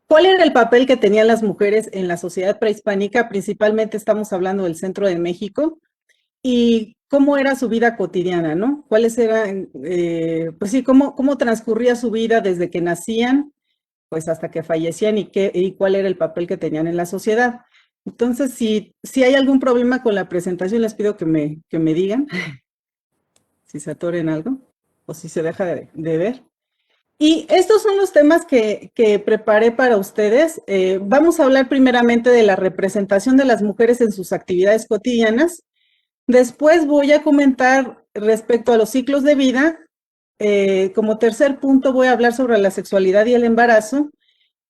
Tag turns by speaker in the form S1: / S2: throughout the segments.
S1: ¿Cuál era el papel que tenían las mujeres en la sociedad prehispánica? Principalmente estamos hablando del centro de México. ¿Y cómo era su vida cotidiana, no? ¿Cuáles eran, pues sí, cómo transcurría su vida desde que nacían, pues hasta que fallecían y cuál era el papel que tenían en la sociedad? Entonces, si hay algún problema con la presentación, les pido que me digan si se atoren algo o si se deja de ver. Y estos son los temas que preparé para ustedes. Vamos a hablar primeramente de la representación de las mujeres en sus actividades cotidianas. Después voy a comentar respecto a los ciclos de vida. Como tercer punto voy a hablar sobre la sexualidad y el embarazo.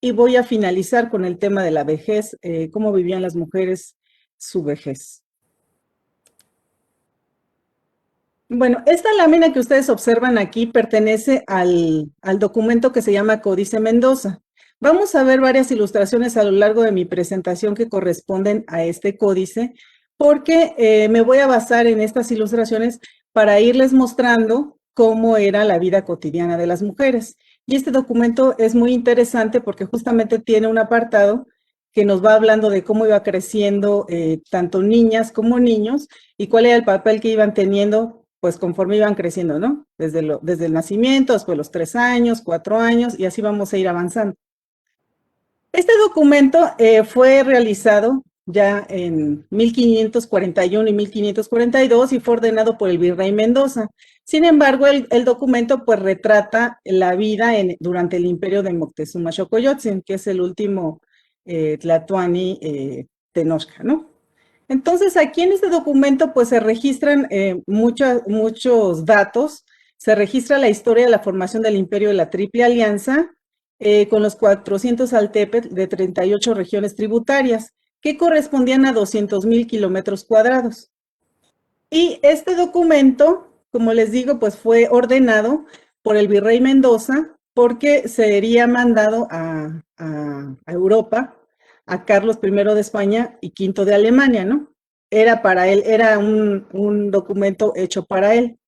S1: Y voy a finalizar con el tema de la vejez, cómo vivían las mujeres su vejez. Bueno, esta lámina que ustedes observan aquí pertenece al documento que se llama Códice Mendoza. Vamos a ver varias ilustraciones a lo largo de mi presentación que corresponden a este códice, porque me voy a basar en estas ilustraciones para irles mostrando cómo era la vida cotidiana de las mujeres. Y este documento es muy interesante porque justamente tiene un apartado que nos va hablando de cómo iba creciendo tanto niñas como niños y cuál era el papel que iban teniendo pues conforme iban creciendo, ¿no? Desde el nacimiento, después los 3 años, 4 años, y así vamos a ir avanzando. Este documento fue realizado ya en 1541 y 1542 y fue ordenado por el virrey Mendoza. Sin embargo, el documento pues retrata la vida durante el imperio de Moctezuma Xocoyotzin, que es el último Tlatoani Tenochca, ¿no? Entonces, aquí en este documento, pues se registran muchos datos. Se registra la historia de la formación del Imperio de la Triple Alianza, con los 400 altepet de 38 regiones tributarias, que correspondían a 200,000 kilómetros cuadrados. Y este documento, como les digo, pues fue ordenado por el virrey Mendoza, porque sería mandado a Europa, a Carlos I de España y V de Alemania, ¿no? Era para él, era un documento hecho para él.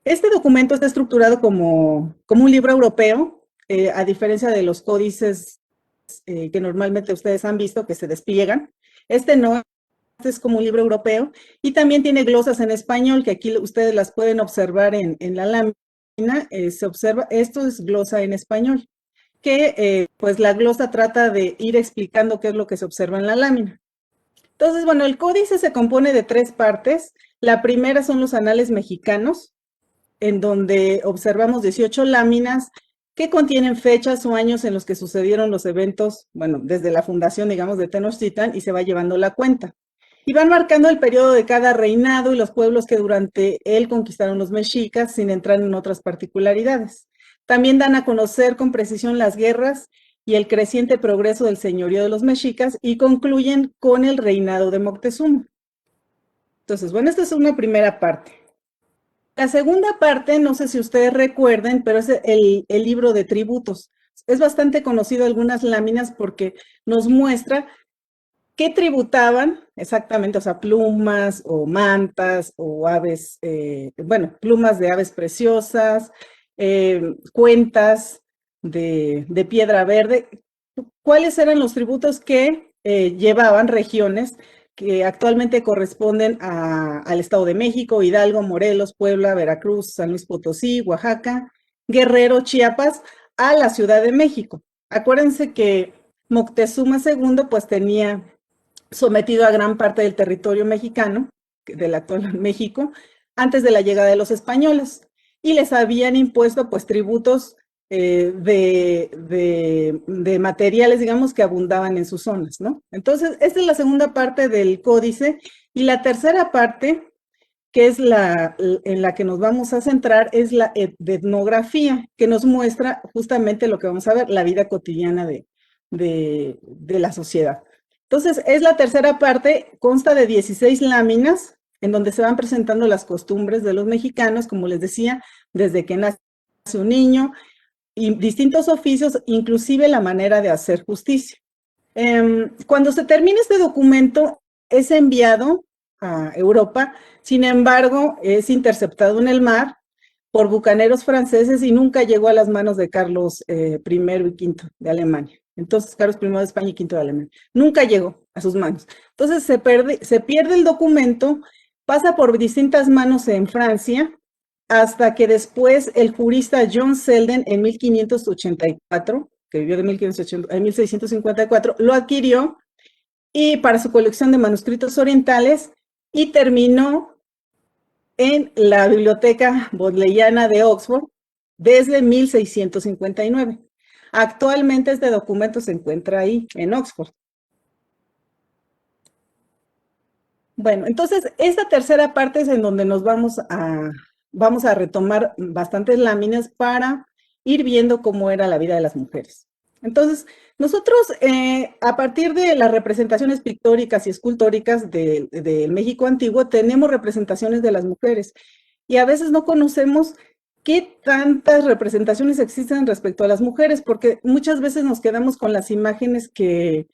S1: Este documento está estructurado como un libro europeo, a diferencia de los códices que normalmente ustedes han visto que se despliegan. Este no, este es como un libro europeo y también tiene glosas en español, que aquí ustedes las pueden observar en la lámina. Se observa, esto es glosa en español, que pues la glosa trata de ir explicando qué es lo que se observa en la lámina. Entonces, bueno, el códice se compone de 3 partes. La primera son los anales mexicanos, en donde observamos 18 láminas que contienen fechas o años en los que sucedieron los eventos, bueno, desde la fundación, digamos, de Tenochtitlan, y se va llevando la cuenta. Y van marcando el periodo de cada reinado y los pueblos que durante él conquistaron los mexicas, sin entrar en otras particularidades. También dan a conocer con precisión las guerras y el creciente progreso del señorío de los mexicas y concluyen con el reinado de Moctezuma. Entonces, bueno, esta es una primera parte. La segunda parte, no sé si ustedes recuerden, pero es el libro de tributos. Es bastante conocido algunas láminas porque nos muestra qué tributaban exactamente, o sea, plumas o mantas o aves, bueno, plumas de aves preciosas, cuentas de piedra verde. ¿Cuáles eran los tributos que llevaban regiones que actualmente corresponden al Estado de México, Hidalgo, Morelos, Puebla, Veracruz, San Luis Potosí, Oaxaca, Guerrero, Chiapas, a la Ciudad de México? Acuérdense que Moctezuma II pues tenía sometido a gran parte del territorio mexicano, del actual México, antes de la llegada de los españoles, y les habían impuesto pues tributos de materiales, digamos, que abundaban en sus zonas, ¿no? Entonces, esta es la segunda parte del códice, y la tercera parte, que es en la que nos vamos a centrar, es la etnografía, que nos muestra justamente lo que vamos a ver, la vida cotidiana de la sociedad. Entonces, es la tercera parte, consta de 16 láminas, en donde se van presentando las costumbres de los mexicanos, como les decía, desde que nace un niño, y distintos oficios, inclusive la manera de hacer justicia. Cuando se termina este documento, es enviado a Europa, sin embargo, es interceptado en el mar por bucaneros franceses y nunca llegó a las manos de Carlos I y V de Alemania. Entonces, Carlos I de España y V de Alemania. Nunca llegó a sus manos. Entonces, se pierde el documento, pasa por distintas manos en Francia, hasta que después el jurista John Selden en 1584, que vivió de 1580 a 1654, lo adquirió y para su colección de manuscritos orientales y terminó en la Biblioteca Bodleiana de Oxford desde 1659. Actualmente este documento se encuentra ahí, en Oxford. Bueno, entonces esta tercera parte es en donde nos vamos a retomar bastantes láminas para ir viendo cómo era la vida de las mujeres. Entonces, nosotros a partir de las representaciones pictóricas y escultóricas del México antiguo tenemos representaciones de las mujeres y a veces no conocemos qué tantas representaciones existen respecto a las mujeres, porque muchas veces nos quedamos con las imágenes que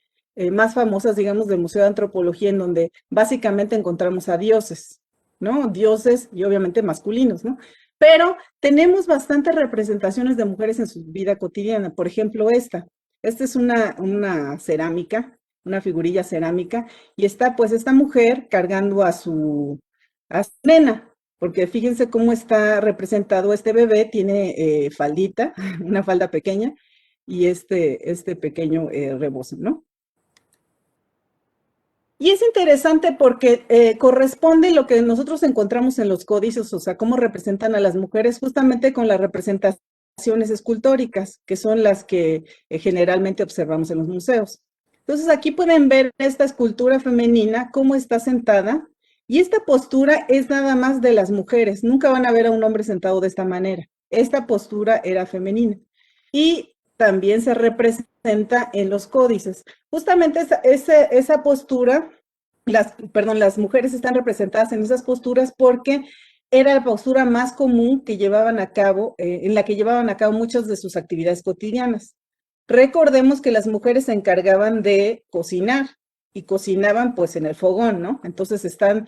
S1: más famosas, digamos, del Museo de Antropología, en donde básicamente encontramos a dioses, ¿no? Dioses y obviamente masculinos, ¿no? Pero tenemos bastantes representaciones de mujeres en su vida cotidiana. Por ejemplo, esta es una cerámica, una figurilla cerámica, y está pues esta mujer cargando a su nena, porque fíjense cómo está representado este bebé, tiene faldita, una falda pequeña, y este pequeño rebozo, ¿no? Y es interesante porque corresponde lo que nosotros encontramos en los códices, o sea, cómo representan a las mujeres justamente con las representaciones escultóricas, que son las que generalmente observamos en los museos. Entonces aquí pueden ver esta escultura femenina, cómo está sentada, y esta postura es nada más de las mujeres. Nunca van a ver a un hombre sentado de esta manera. Esta postura era femenina. Y también se representa en los códices. Justamente esa postura, las mujeres están representadas en esas posturas porque era la postura más común que llevaban a cabo, en la que llevaban a cabo muchas de sus actividades cotidianas. Recordemos que las mujeres se encargaban de cocinar y cocinaban pues en el fogón, ¿no? Entonces están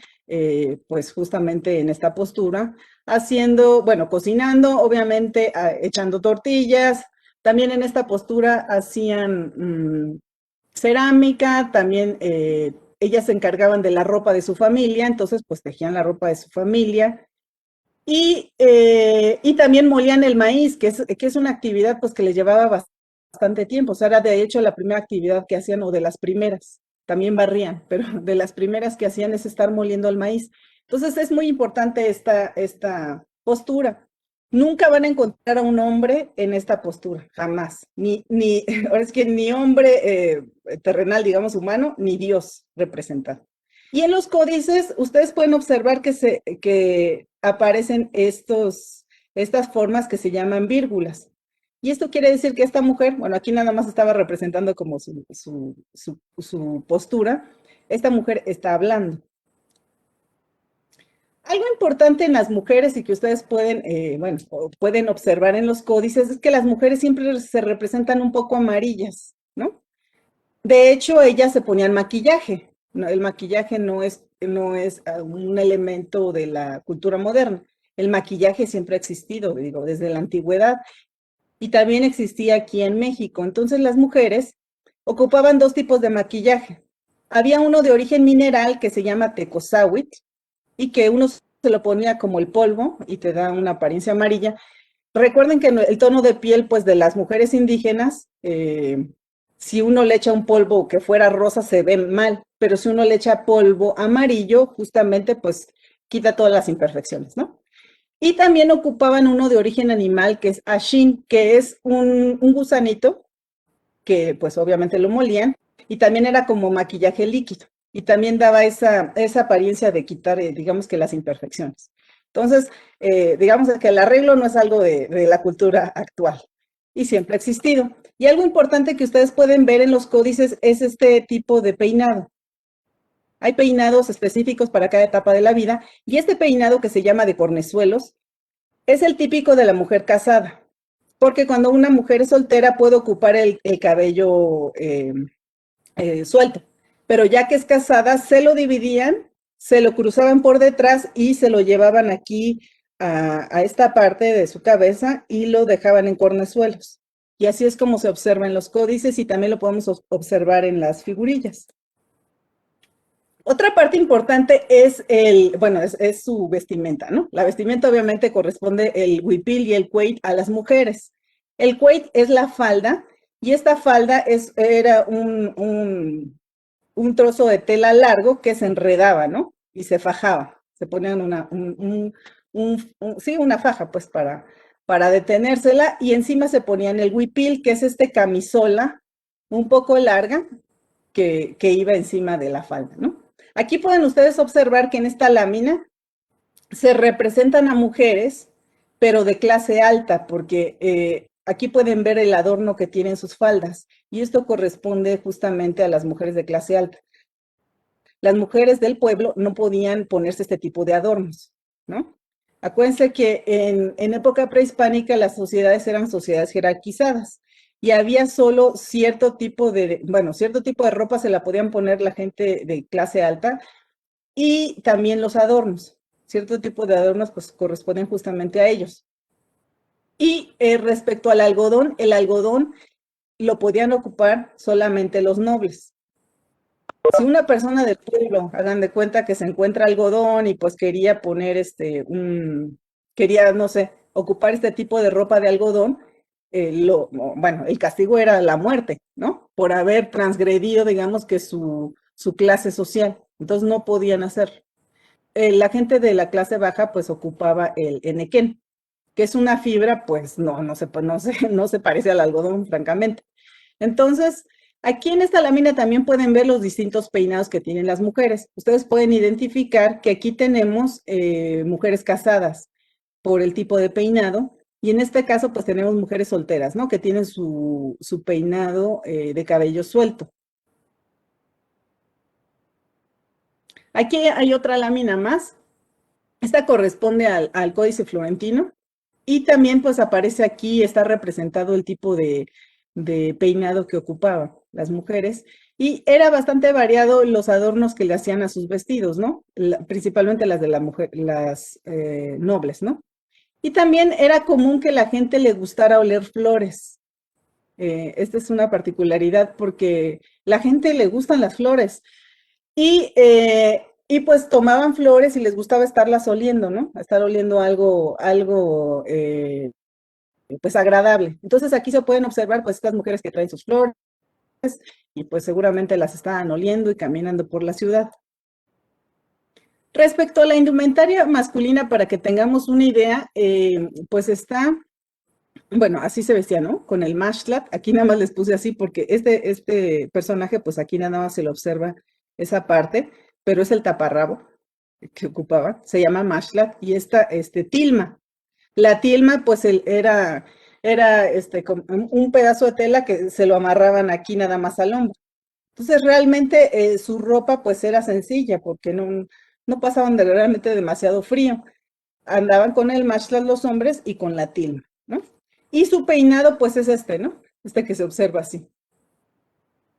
S1: pues justamente en esta postura haciendo, bueno, cocinando, obviamente echando tortillas, también en esta postura hacían cerámica, también ellas se encargaban de la ropa de su familia, entonces pues tejían la ropa de su familia y también molían el maíz, que es una actividad pues que les llevaba bastante tiempo, o sea, era de hecho la primera actividad que hacían o de las primeras, también barrían, pero de las primeras que hacían es estar moliendo el maíz. Entonces es muy importante esta postura. Nunca van a encontrar a un hombre en esta postura, jamás. Ahora es que ni hombre terrenal, digamos, humano, ni Dios representado. Y en los códices, ustedes pueden observar que aparecen estas formas que se llaman vírgulas. Y esto quiere decir que esta mujer, bueno, aquí nada más estaba representando como su postura, esta mujer está hablando. Algo importante en las mujeres y que ustedes pueden observar en los códices es que las mujeres siempre se representan un poco amarillas, ¿no? De hecho, ellas se ponían maquillaje. ¿No? El maquillaje no es un elemento de la cultura moderna. El maquillaje siempre ha existido, digo, desde la antigüedad y también existía aquí en México. Entonces las mujeres ocupaban dos tipos de maquillaje. Había uno de origen mineral que se llama tecozahuitl, y que uno se lo ponía como el polvo y te da una apariencia amarilla. Recuerden que el tono de piel pues de las mujeres indígenas, si uno le echa un polvo que fuera rosa se ve mal, pero si uno le echa polvo amarillo, justamente pues quita todas las imperfecciones, ¿no? Y también ocupaban uno de origen animal que es ashin, que es un gusanito que pues obviamente lo molían, y también era como maquillaje líquido, y también daba esa apariencia de quitar, digamos que las imperfecciones. Entonces, digamos que el arreglo no es algo de la cultura actual, y siempre ha existido. Y algo importante que ustedes pueden ver en los códices es este tipo de peinado. Hay peinados específicos para cada etapa de la vida, y este peinado que se llama de cornezuelos es el típico de la mujer casada. porque cuando una mujer es soltera puede ocupar el cabello suelto, pero ya que es casada, se lo dividían, se lo cruzaban por detrás y se lo llevaban aquí a esta parte de su cabeza y lo dejaban en cornezuelos. Y así es como se observa en los códices y también lo podemos observar en las figurillas. Otra parte importante es es su vestimenta, ¿no? La vestimenta obviamente corresponde el huipil y el cueit a las mujeres. El cueit es la falda y esta falda era un trozo de tela largo que se enredaba, ¿no? Y se fajaba. Se ponían sí, una faja, pues, para detenérsela, y encima se ponían el huipil, que es este camisola un poco larga que iba encima de la falda, ¿no? Aquí pueden ustedes observar que en esta lámina se representan a mujeres, pero de clase alta, porque aquí pueden ver el adorno que tienen sus faldas, y esto corresponde justamente a las mujeres de clase alta. Las mujeres del pueblo no podían ponerse este tipo de adornos, ¿no? Acuérdense que en época prehispánica las sociedades eran sociedades jerarquizadas y había solo cierto tipo de ropa se la podían poner la gente de clase alta y también los adornos. Cierto tipo de adornos pues corresponden justamente a ellos. Y respecto al algodón, el algodón lo podían ocupar solamente los nobles. Si una persona del pueblo, hagan de cuenta que se encuentra algodón y pues quería poner quería, no sé, ocupar este tipo de ropa de algodón, bueno, el castigo era la muerte, ¿no? Por haber transgredido, digamos, que su clase social. Entonces no podían hacerlo. La gente de la clase baja pues ocupaba el enequén, que es una fibra, pues no se parece al algodón, francamente. Entonces, aquí en esta lámina también pueden ver los distintos peinados que tienen las mujeres. Ustedes pueden identificar que aquí tenemos mujeres casadas por el tipo de peinado, y en este caso pues tenemos mujeres solteras, ¿no? Que tienen su peinado de cabello suelto. Aquí hay otra lámina más. Esta corresponde al Códice Florentino. Y también pues aparece aquí, está representado el tipo de peinado que ocupaban las mujeres. Y era bastante variado los adornos que le hacían a sus vestidos, ¿no? Principalmente las de la mujer, las nobles, ¿no? Y también era común que la gente le gustara oler flores. Esta es una particularidad porque la gente le gustan las flores. Y pues tomaban flores y les gustaba estarlas oliendo, ¿no? Estar oliendo algo pues agradable. Entonces aquí se pueden observar pues estas mujeres que traen sus flores y pues seguramente las estaban oliendo y caminando por la ciudad. Respecto a la indumentaria masculina, para que tengamos una idea, pues está, bueno, así se vestía, ¿no? Con el mashlat, aquí nada más les puse así porque este personaje, pues aquí nada más se le observa esa parte, pero es el taparrabo que ocupaba, se llama mashlat, y tilma. La tilma, pues era como un pedazo de tela que se lo amarraban aquí nada más al hombro. Entonces, realmente su ropa, pues era sencilla, porque no pasaban realmente demasiado frío. Andaban con el mashlat los hombres y con la tilma, ¿no? Y su peinado, pues es ¿no? Este que se observa así.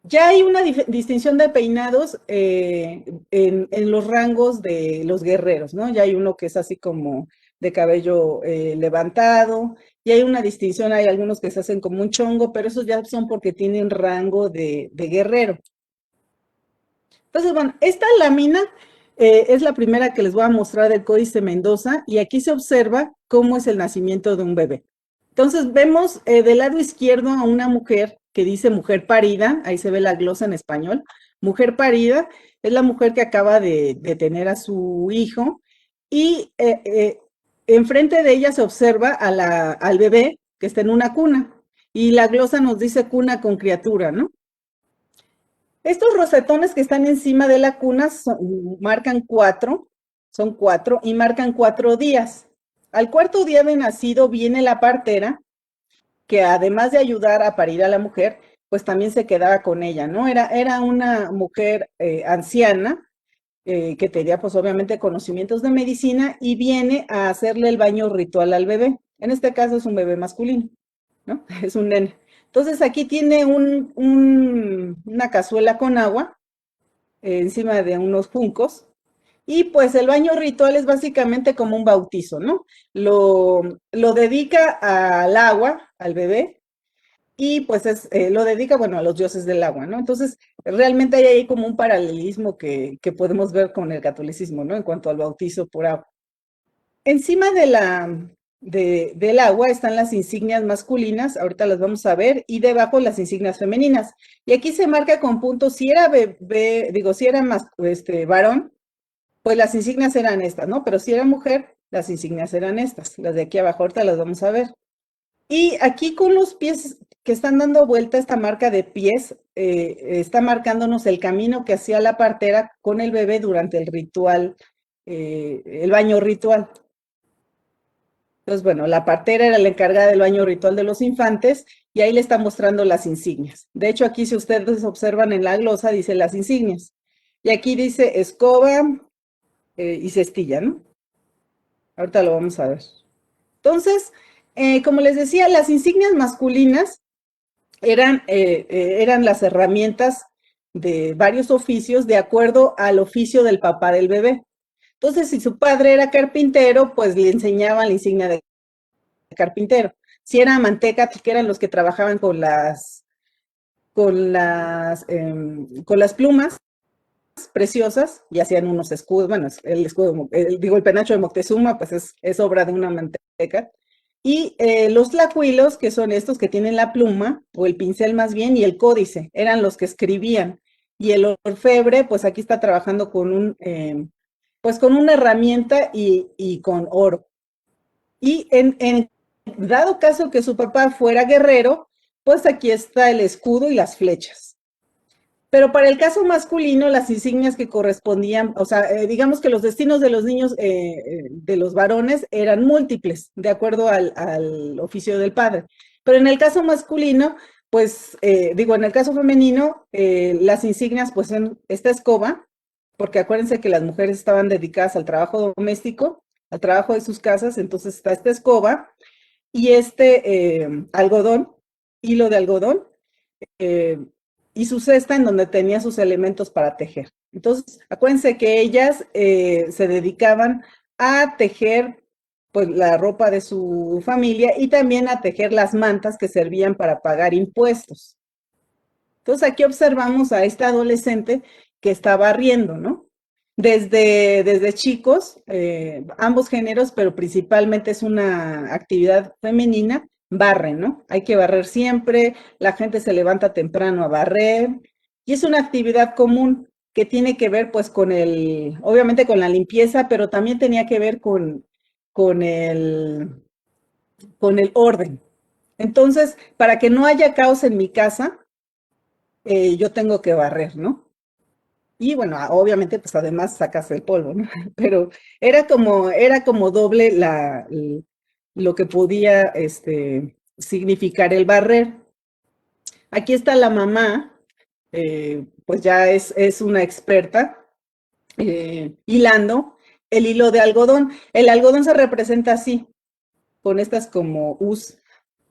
S1: Ya hay una distinción de peinados en los rangos de los guerreros, ¿no? Ya hay uno que es así como de cabello levantado, y hay una distinción, hay algunos que se hacen como un chongo, pero esos ya son porque tienen rango de guerrero. Entonces, bueno, esta lámina es la primera que les voy a mostrar del Códice Mendoza, y aquí se observa cómo es el nacimiento de un bebé. Entonces vemos del lado izquierdo a una mujer que dice mujer parida, ahí se ve la glosa en español. Mujer parida es la mujer que acaba de tener a su hijo, y enfrente de ella se observa al bebé que está en una cuna, y la glosa nos dice cuna con criatura, ¿no? Estos rosetones que están encima de la cuna marcan son cuatro, y marcan 4 días. Al cuarto día de nacido viene la partera, que además de ayudar a parir a la mujer, pues también se quedaba con ella, ¿no? Era una mujer anciana, que tenía pues obviamente conocimientos de medicina, y viene a hacerle el baño ritual al bebé. En este caso es un bebé masculino. ¿no? Es un nene. Entonces aquí tiene una cazuela con agua encima de unos juncos. Y pues el baño ritual es básicamente como un bautizo, ¿no? Lo dedica al agua, al bebé, y pues lo dedica, bueno, a los dioses del agua, ¿no? Entonces, realmente hay ahí como un paralelismo que podemos ver con el catolicismo, ¿no? En cuanto al bautizo por agua. Encima del agua están las insignias masculinas, ahorita las vamos a ver, y debajo las insignias femeninas. Y aquí se marca con puntos, si era bebé, digo, si era más, varón, pues las insignias eran estas, ¿no? Pero si era mujer, las insignias eran estas, las de aquí abajo, ahorita las vamos a ver. Y aquí con los pies que están dando vuelta, esta marca de pies está marcándonos el camino que hacía la partera con el bebé durante el ritual, el baño ritual. Entonces, bueno, la partera era la encargada del baño ritual de los infantes y ahí le está mostrando las insignias. De hecho, aquí si ustedes observan en la glosa, dice las insignias. Y aquí dice escoba y cestilla, ¿no? Ahorita lo vamos a ver. Entonces, como les decía, las insignias masculinas eran las herramientas de varios oficios de acuerdo al oficio del papá del bebé. Entonces, si su padre era carpintero, pues le enseñaban la insignia de carpintero. Si era manteca, que eran los que trabajaban con las plumas preciosas y hacían unos escudos, bueno, el escudo, digo, el penacho de Moctezuma, pues es obra de una manteca. Y los tlacuilos, que son estos que tienen la pluma, o el pincel más bien, y el códice, eran los que escribían. Y el orfebre, pues aquí está trabajando pues con una herramienta y con oro. Y en dado caso que su papá fuera guerrero, pues aquí está el escudo y las flechas. Pero para el caso masculino, las insignias que correspondían, o sea, digamos que los destinos de los niños, de los varones, eran múltiples, de acuerdo al oficio del padre. Pero en el caso masculino, pues, digo, en el caso femenino, las insignias, pues, son esta escoba, porque acuérdense que las mujeres estaban dedicadas al trabajo doméstico, al trabajo de sus casas, entonces está esta escoba y algodón, hilo de algodón, eh, y su cesta en donde tenía sus elementos para tejer. Entonces, acuérdense que ellas se dedicaban a tejer pues la ropa de su familia y también a tejer las mantas que servían para pagar impuestos. Entonces aquí observamos a esta adolescente que está barriendo, ¿no? Desde chicos, ambos géneros, pero principalmente es una actividad femenina, barren, ¿no? Hay que barrer siempre, la gente se levanta temprano a barrer, y es una actividad común que tiene que ver pues obviamente con la limpieza, pero también tenía que ver con el, con el orden. Entonces, para que no haya caos en mi casa, yo tengo que barrer, ¿no? Y bueno, obviamente, pues además sacas el polvo, ¿no? Pero era como doble lo que podía significar el barrer. Aquí está la mamá, pues ya es una experta hilando el hilo de algodón. El algodón se representa así, con estas como U's.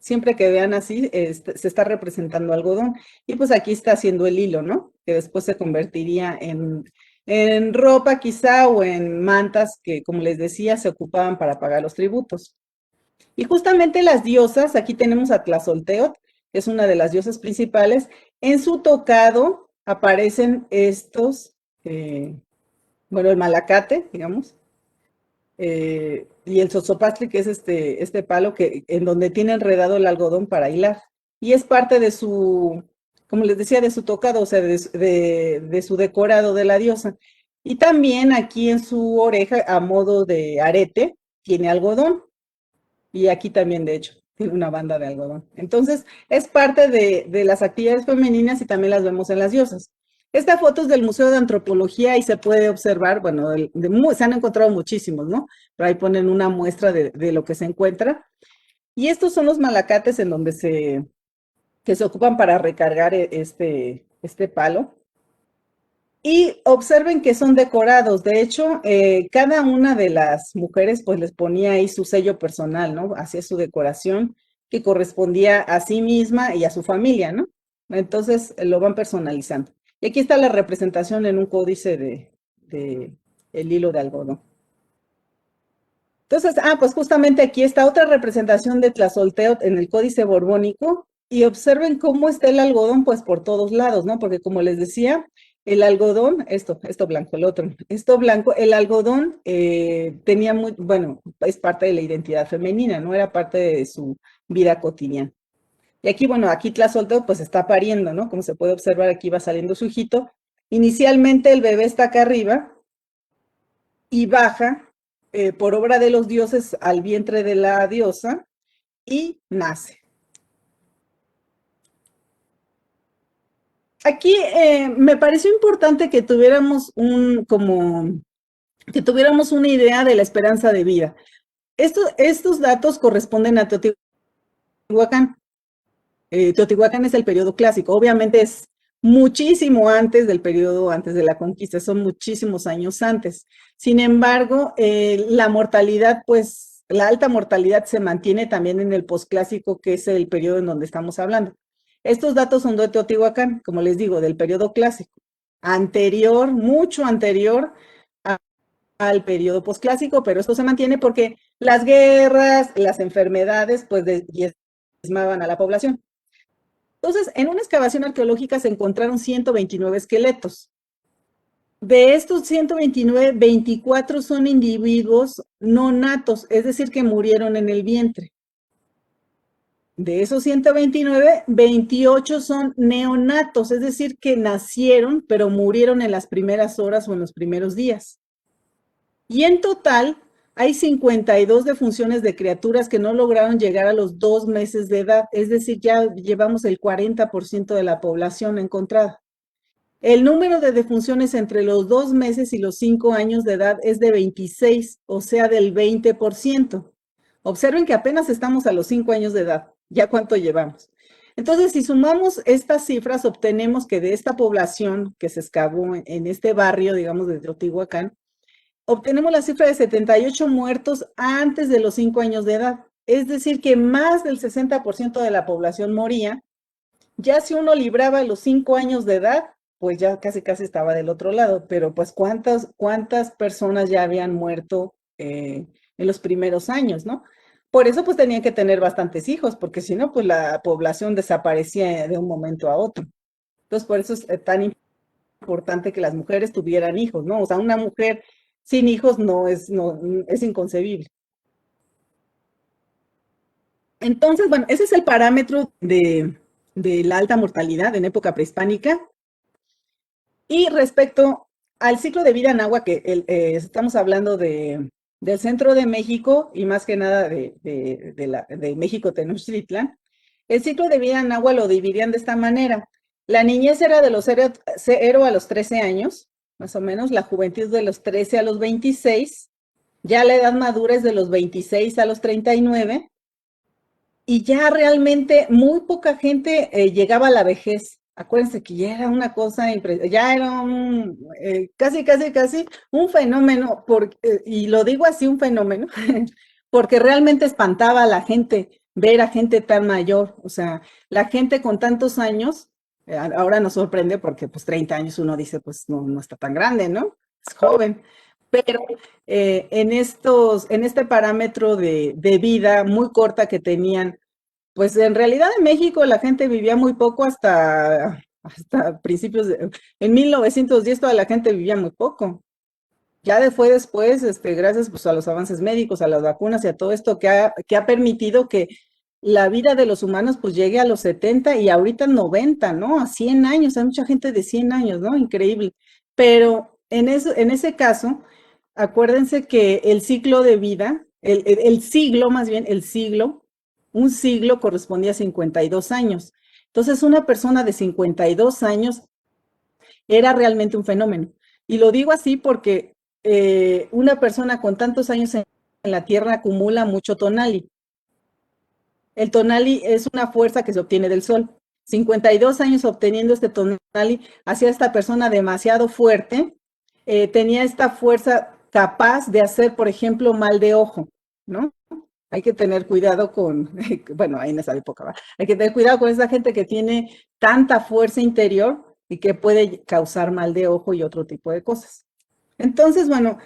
S1: Siempre que vean así, se está representando algodón. Y pues aquí está haciendo el hilo, ¿no? Que después se convertiría en ropa quizá o en mantas que, como les decía, se ocupaban para pagar los tributos. Y justamente las diosas, aquí tenemos a Tlazolteotl, que es una de las diosas principales. En su tocado aparecen bueno, el malacate, digamos, y el sosopastle, que es este palo en donde tiene enredado el algodón para hilar. Y es parte de como les decía, de su tocado, o sea, de su decorado de la diosa. Y también aquí en su oreja, a modo de arete, tiene algodón. Y aquí también, de hecho, tiene una banda de algodón. Entonces, es parte de las actividades femeninas y también las vemos en las diosas. Esta foto es del Museo de Antropología y se puede observar, bueno, se han encontrado muchísimos, ¿no? Pero ahí ponen una muestra de lo que se encuentra. Y estos son los malacates en donde que se ocupan para recargar este palo. Y observen que son decorados. De hecho, cada una de las mujeres pues les ponía ahí su sello personal, ¿no? Hacía su decoración que correspondía a sí misma y a su familia, ¿no? Entonces lo van personalizando. Y aquí está la representación en un códice de el hilo de algodón. Entonces, pues justamente aquí está otra representación de Tlazolteotl en el Códice Borbónico y observen cómo está el algodón, pues por todos lados, ¿no? Porque como les decía, el algodón, esto blanco, el otro, esto blanco, el algodón tenía muy, bueno, es parte de la identidad femenina, ¿no? Era parte de su vida cotidiana. Y aquí, bueno, aquí Tlazolteotl pues está pariendo, ¿no? Como se puede observar, aquí va saliendo su hijito. Inicialmente el bebé está acá arriba y baja por obra de los dioses al vientre de la diosa y nace. Aquí me pareció importante que tuviéramos que tuviéramos una idea de la esperanza de vida. Estos datos corresponden a Teotihuacán. Teotihuacán es el periodo clásico, obviamente es muchísimo antes del periodo antes de la conquista, son muchísimos años antes. Sin embargo, la mortalidad, pues la alta mortalidad se mantiene también en el posclásico, que es el periodo en donde estamos hablando. Estos datos son de Teotihuacán, como les digo, del periodo clásico, anterior, mucho anterior al periodo posclásico, pero esto se mantiene porque las guerras, las enfermedades, pues diezmaban a la población. Entonces, en una excavación arqueológica se encontraron 129 esqueletos. De estos 129, 24 son individuos no natos, es decir, que murieron en el vientre. De esos 129, 28 son neonatos, es decir, que nacieron, pero murieron en las primeras horas o en los primeros días. Y en total hay 52 defunciones de criaturas que no lograron llegar a los 2 meses de edad, es decir, ya llevamos el 40% de la población encontrada. El número de defunciones entre los 2 meses y los 5 años de edad es de 26, o sea, del 20%. Observen que apenas estamos a los 5 años de edad, ya cuánto llevamos. Entonces, si sumamos estas cifras, obtenemos que de esta población que se excavó en este barrio, digamos, de Teotihuacán, obtenemos la cifra de 78 muertos antes de los 5 años de edad. Es decir, que más del 60% de la población moría. Ya si uno libraba los 5 años de edad, pues ya casi casi estaba del otro lado, pero pues cuántas personas ya habían muerto en los primeros años, ¿no? Por eso pues tenían que tener bastantes hijos, porque si no, pues la población desaparecía de un momento a otro. Entonces, por eso es tan importante que las mujeres tuvieran hijos, ¿no? O sea, una mujer sin hijos no, es inconcebible. Entonces, bueno, ese es el parámetro de la alta mortalidad en época prehispánica. Y respecto al ciclo de vida en agua, que estamos hablando del centro de México y más que nada de México Tenochtitlan, el ciclo de vida en agua lo dividían de esta manera. La niñez era de los 0 a los 13 años, más o menos, la juventud de los 13 a los 26, ya la edad madura es de los 26 a los 39, y ya realmente muy poca gente llegaba a la vejez. Acuérdense que ya era una cosa impresionante, ya era casi un fenómeno, y lo digo así, un fenómeno, porque realmente espantaba a la gente ver a gente tan mayor, o sea, la gente con tantos años, ahora nos sorprende porque pues 30 años uno dice, pues no está tan grande, ¿no? Es joven, pero en este parámetro de vida muy corta que tenían, pues en realidad en México la gente vivía muy poco hasta principios en 1910 toda la gente vivía muy poco. Ya fue después, gracias pues, a los avances médicos, a las vacunas y a todo esto que ha permitido que la vida de los humanos pues llegue a los 70 y ahorita 90, ¿no? A 100 años, hay mucha gente de 100 años, ¿no? Increíble. Pero en ese caso, acuérdense que el ciclo de vida, el siglo más bien, un siglo correspondía a 52 años. Entonces, una persona de 52 años era realmente un fenómeno. Y lo digo así porque una persona con tantos años en la Tierra acumula mucho tonali. El tonali es una fuerza que se obtiene del Sol. 52 años obteniendo este tonali hacía esta persona demasiado fuerte, tenía esta fuerza capaz de hacer, por ejemplo, mal de ojo, ¿no? Hay que tener cuidado con, bueno, ahí en esa época, ¿va? Hay que tener cuidado con esa gente que tiene tanta fuerza interior y que puede causar mal de ojo y otro tipo de cosas. Entonces, bueno,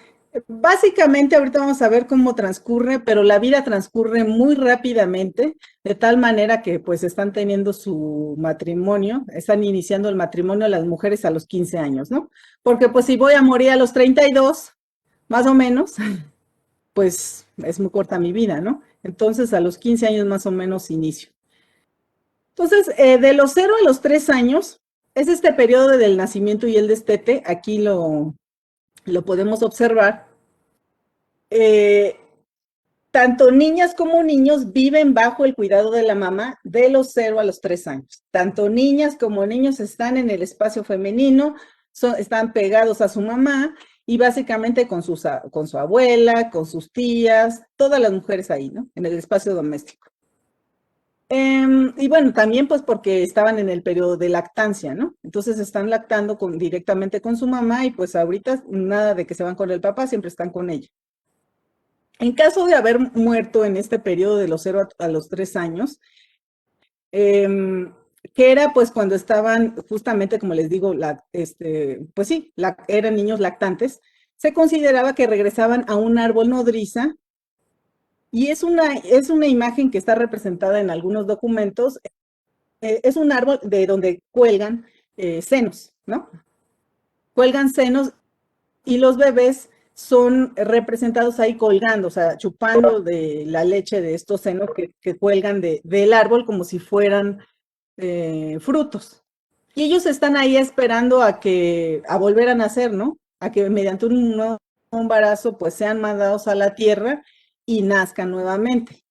S1: básicamente ahorita vamos a ver cómo transcurre, pero la vida transcurre muy rápidamente, de tal manera que pues están teniendo su matrimonio, están iniciando el matrimonio las mujeres a los 15 años, ¿no? Porque pues si voy a morir a los 32, más o menos, pues es muy corta mi vida, ¿no? Entonces a los 15 años más o menos inicio. Entonces, de los 0 a los 3 años, es este periodo del nacimiento y el destete, aquí lo podemos observar. Eh, Tanto niñas como niños viven bajo el cuidado de la mamá de los 0 a los 3 años. Tanto niñas como niños están en el espacio femenino, están pegados a su mamá y básicamente con su abuela, con sus tías, todas las mujeres ahí, ¿no? En el espacio doméstico. Y bueno, también pues porque estaban en el periodo de lactancia, ¿no? Entonces están lactando directamente con su mamá y pues ahorita nada de que se van con el papá, siempre están con ella. En caso de haber muerto en este periodo de los 0 a los 3 años, que era pues cuando estaban justamente, como les digo, pues sí, eran niños lactantes, se consideraba que regresaban a un árbol nodriza y es una imagen que está representada en algunos documentos, es un árbol de donde cuelgan senos, ¿no? Cuelgan senos y los bebés son representados ahí colgando, o sea, chupando de la leche de estos senos que cuelgan del árbol como si fueran frutos. Y ellos están ahí esperando a volver a nacer, ¿no? A que mediante un nuevo embarazo pues sean mandados a la tierra y nazcan nuevamente.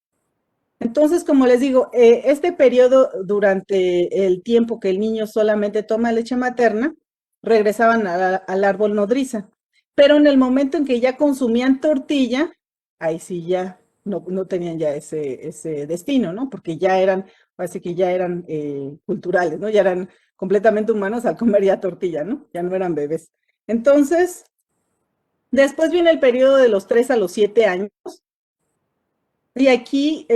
S1: Entonces, como les digo, este periodo durante el tiempo que el niño solamente toma leche materna, regresaban al árbol nodriza. Pero en el momento en que ya consumían tortilla, ahí sí ya no tenían ya ese destino, ¿no? Porque ya eran, parece que ya eran culturales, ¿no? Ya eran completamente humanos al comer ya tortilla, ¿no? Ya no eran bebés. Entonces, después viene el periodo de los 3 a los 7 años. Y aquí,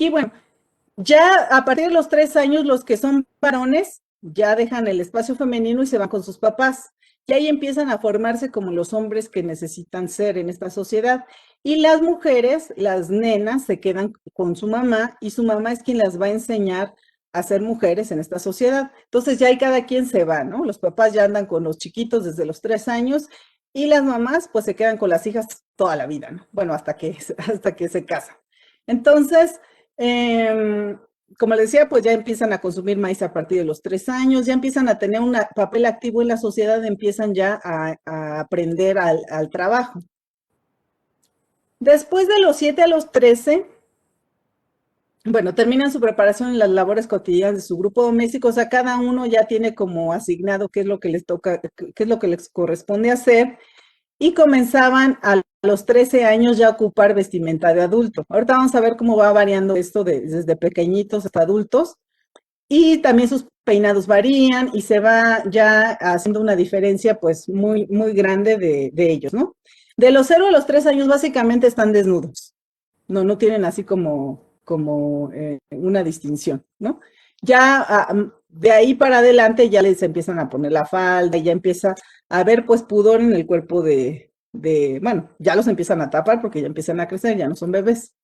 S1: bueno, ya a partir de los 3 años, los que son varones ya dejan el espacio femenino y se van con sus papás. Y ahí empiezan a formarse como los hombres que necesitan ser en esta sociedad. Y las mujeres, las nenas, se quedan con su mamá y su mamá es quien las va a enseñar a ser mujeres en esta sociedad. Entonces ya ahí cada quien se va, ¿no? Los papás ya andan con los chiquitos desde los 3 años y las mamás pues se quedan con las hijas toda la vida, ¿no? Bueno, hasta que se casan. Entonces, eh, como les decía, pues ya empiezan a consumir maíz a partir de los 3 años, ya empiezan a tener un papel activo en la sociedad, empiezan ya a aprender al trabajo. Después de los 7 a los 13, bueno, terminan su preparación en las labores cotidianas de su grupo doméstico, o sea, cada uno ya tiene como asignado qué es lo que les toca, qué es lo que les corresponde hacer, y comenzaban a los 13 años ya a ocupar vestimenta de adulto. Ahorita vamos a ver cómo va variando esto desde pequeñitos hasta adultos. Y también sus peinados varían y se va ya haciendo una diferencia pues muy, muy grande de ellos, ¿no? De los 0 a los 3 años básicamente están desnudos, no tienen así como una distinción, ¿no? Ya de ahí para adelante ya les empiezan a poner la falda y ya empieza a haber pues pudor en el cuerpo bueno, ya los empiezan a tapar porque ya empiezan a crecer, ya no son bebés.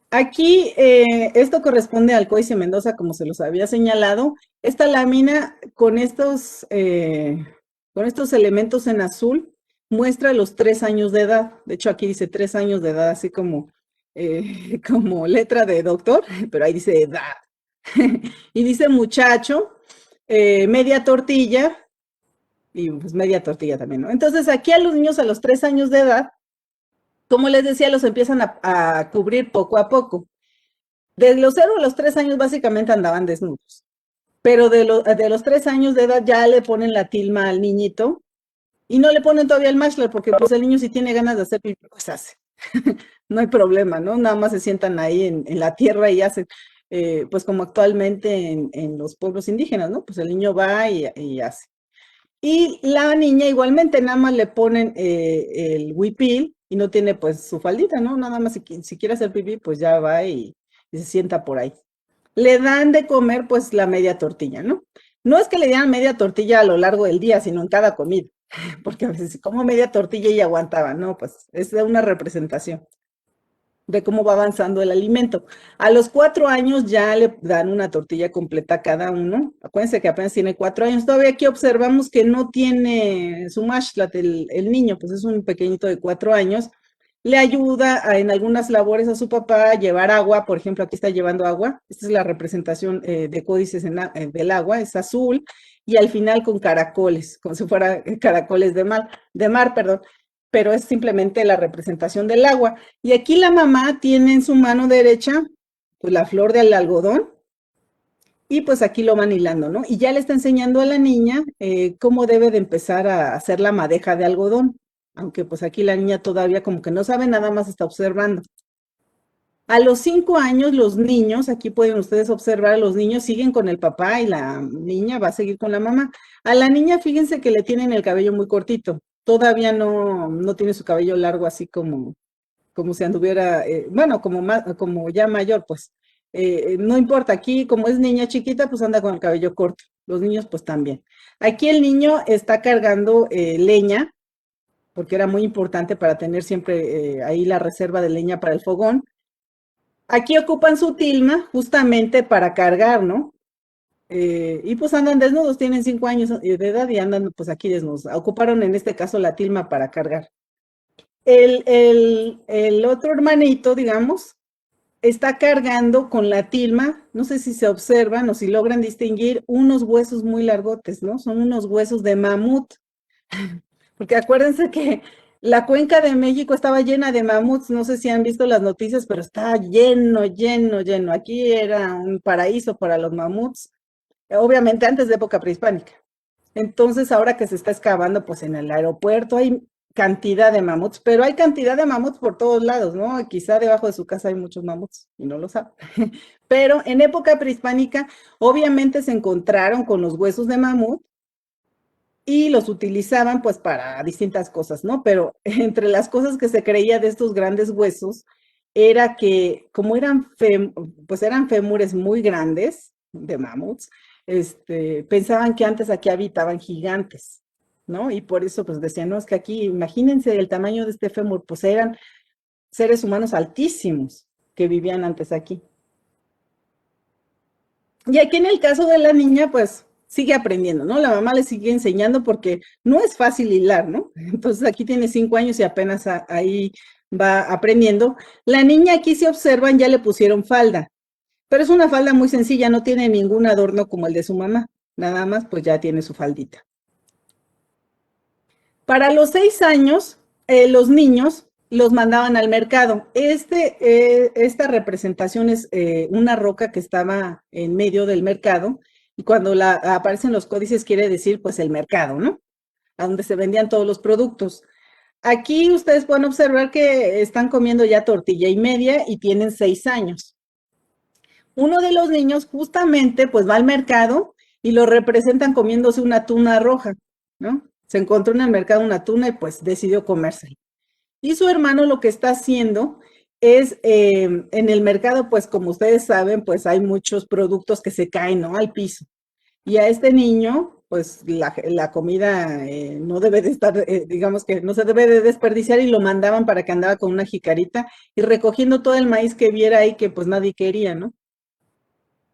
S1: Aquí esto corresponde al Códice Mendoza, como se los había señalado. Esta lámina con estos elementos en azul muestra los 3 años de edad. De hecho, aquí dice 3 años de edad, así como, como letra de doctor, pero ahí dice edad. Y dice muchacho, media tortilla y pues media tortilla también, ¿no? Entonces aquí a los niños a los 3 años de edad, como les decía, los empiezan a cubrir poco a poco. De los 0 a los 3 años básicamente andaban desnudos, pero de los 3 años de edad ya le ponen la tilma al niñito y no le ponen todavía el mashler porque pues el niño si tiene ganas de hacer pipí, pues hace. No hay problema, ¿no? Nada más se sientan ahí en la tierra y hacen, pues como actualmente en los pueblos indígenas, ¿no? Pues el niño va y hace. Y la niña igualmente, nada más le ponen el huipil y no tiene pues su faldita, ¿no? Nada más si quiere hacer pipí, pues ya va y se sienta por ahí. Le dan de comer pues la media tortilla, ¿no? No es que le dieran media tortilla a lo largo del día, sino en cada comida, porque a veces como media tortilla y aguantaba, ¿no? Pues es una representación de cómo va avanzando el alimento. A los 4 años ya le dan una tortilla completa a cada uno. Acuérdense que apenas tiene 4 años. Todavía aquí observamos que no tiene su mashlat, el niño, pues es un pequeñito de 4 años. Le ayuda en algunas labores a su papá a llevar agua. Por ejemplo, aquí está llevando agua. Esta es la representación de códices del agua. Es azul y al final con caracoles, como si fuera caracoles de mar, perdón, pero es simplemente la representación del agua. Y aquí la mamá tiene en su mano derecha pues la flor del algodón y pues aquí lo van hilando, ¿no? Y ya le está enseñando a la niña cómo debe de empezar a hacer la madeja de algodón, aunque pues aquí la niña todavía como que no sabe, nada más está observando. A los 5 años los niños, aquí pueden ustedes observar, los niños siguen con el papá y la niña va a seguir con la mamá. A la niña fíjense que le tienen el cabello muy cortito, todavía no tiene su cabello largo así como si anduviera, bueno, como ya mayor, pues. No importa, aquí como es niña chiquita, pues anda con el cabello corto. Los niños pues también. Aquí el niño está cargando leña, porque era muy importante para tener siempre ahí la reserva de leña para el fogón. Aquí ocupan su tilma justamente para cargar, ¿no? Y pues andan desnudos, tienen 5 años de edad y andan pues aquí desnudos. Ocuparon en este caso la tilma para cargar. El otro hermanito, digamos, está cargando con la tilma, no sé si se observan o si logran distinguir unos huesos muy largotes, ¿no? Son unos huesos de mamut, porque acuérdense que la cuenca de México estaba llena de mamuts, no sé si han visto las noticias, pero está lleno, lleno, lleno. Aquí era un paraíso para los mamuts, obviamente antes de época prehispánica. Entonces, ahora que se está excavando, pues en el aeropuerto hay cantidad de mamuts, pero hay cantidad de mamuts por todos lados, ¿no? Quizá debajo de su casa hay muchos mamuts y no lo sabe. Pero en época prehispánica, obviamente se encontraron con los huesos de mamut y los utilizaban pues para distintas cosas, ¿no? Pero entre las cosas que se creía de estos grandes huesos era que como pues eran fémures muy grandes de mamuts, pensaban que antes aquí habitaban gigantes, ¿no? Y por eso pues decían, no, es que aquí, imagínense el tamaño de este fémur, pues eran seres humanos altísimos que vivían antes aquí. Y aquí en el caso de la niña, pues sigue aprendiendo, ¿no? La mamá le sigue enseñando porque no es fácil hilar, ¿no? Entonces aquí tiene 5 años y apenas ahí va aprendiendo. La niña aquí se observan, ya le pusieron falda, pero es una falda muy sencilla, no tiene ningún adorno como el de su mamá, nada más pues ya tiene su faldita. Para los 6 años, los niños los mandaban al mercado. Esta representación es una roca que estaba en medio del mercado y cuando aparecen los códices quiere decir pues el mercado, ¿no? A donde se vendían todos los productos. Aquí ustedes pueden observar que están comiendo ya tortilla y media y tienen 6 años. Uno de los niños justamente pues va al mercado y lo representan comiéndose una tuna roja, ¿no? Se encontró en el mercado una tuna y pues decidió comérsela. Y su hermano lo que está haciendo es, en el mercado, pues como ustedes saben, pues hay muchos productos que se caen, ¿no? Al piso. Y a este niño, pues la comida no debe de estar, digamos que no se debe de desperdiciar y lo mandaban para que andaba con una jicarita y recogiendo todo el maíz que viera ahí que pues nadie quería, ¿no?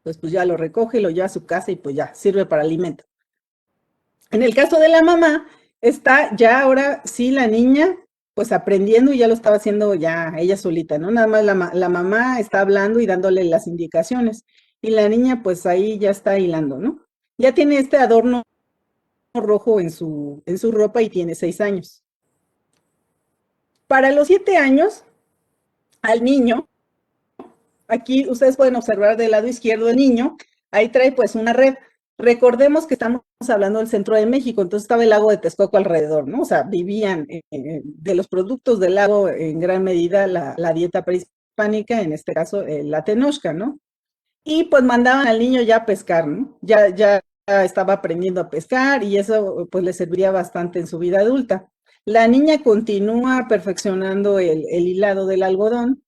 S1: Pues ya lo recoge, lo lleva a su casa y pues ya sirve para alimento. En el caso de la mamá, está ya ahora sí la niña pues aprendiendo y ya lo estaba haciendo ya ella solita, ¿no? Nada más la mamá está hablando y dándole las indicaciones y la niña pues ahí ya está hilando, ¿no? Ya tiene este adorno rojo en su ropa y tiene 6 años. Para los 7 años, al niño, aquí ustedes pueden observar del lado izquierdo el niño, ahí trae pues una red. Recordemos que estamos hablando del centro de México, entonces estaba el lago de Texcoco alrededor, ¿no? O sea, vivían de los productos del lago en gran medida la dieta prehispánica, en este caso la tenochca, ¿no? Y pues mandaban al niño ya a pescar, ¿no? Ya estaba aprendiendo a pescar y eso pues le serviría bastante en su vida adulta. La niña continúa perfeccionando el hilado del algodón,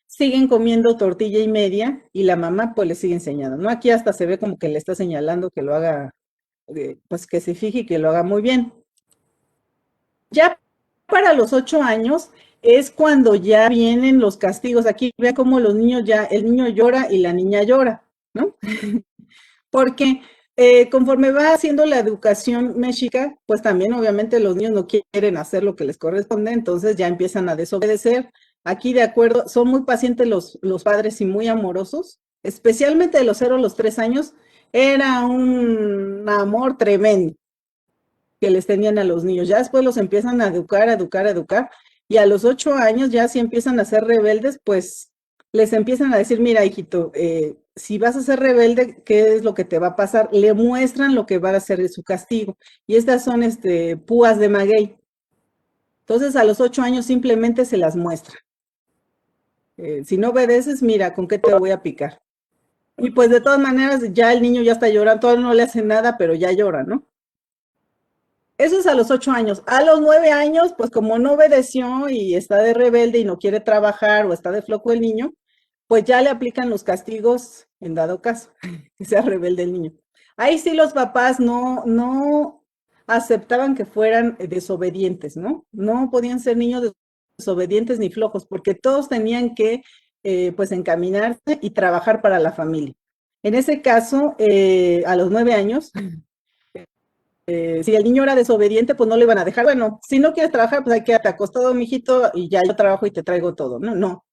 S1: siguen comiendo tortilla y media y la mamá pues le sigue enseñando, ¿no? Aquí hasta se ve como que le está señalando que lo haga, pues que se fije y que lo haga muy bien. Ya para los 8 años es cuando ya vienen los castigos. Aquí vea cómo los niños ya, el niño llora y la niña llora, ¿no? Porque conforme va haciendo la educación mexica, pues también obviamente los niños no quieren hacer lo que les corresponde, entonces ya empiezan a desobedecer. Aquí de acuerdo, son muy pacientes los padres y muy amorosos, especialmente de los 0 a los 3 años, era un amor tremendo que les tenían a los niños. Ya después los empiezan a educar, a educar, a educar, y a los 8 años ya si empiezan a ser rebeldes, pues les empiezan a decir, mira, hijito, si vas a ser rebelde, ¿qué es lo que te va a pasar? Le muestran lo que va a ser su castigo. Y estas son púas de maguey. Entonces a los 8 años simplemente se las muestra. Si no obedeces, mira, ¿con qué te voy a picar? Y pues de todas maneras, ya el niño ya está llorando, todavía no le hace nada, pero ya llora, ¿no? Eso es a los 8 años. A los 9 años, pues como no obedeció y está de rebelde y no quiere trabajar o está de flojo el niño, pues ya le aplican los castigos en dado caso, que sea rebelde el niño. Ahí sí los papás no aceptaban que fueran desobedientes, ¿no? No podían ser niños desobedientes ni flojos, porque todos tenían que, pues, encaminarse y trabajar para la familia. En ese caso, a los 9 años, si el niño era desobediente, pues no le iban a dejar. Bueno, si no quieres trabajar, pues hay que quedarte acostado, mijito, y ya yo trabajo y te traigo todo. No, no.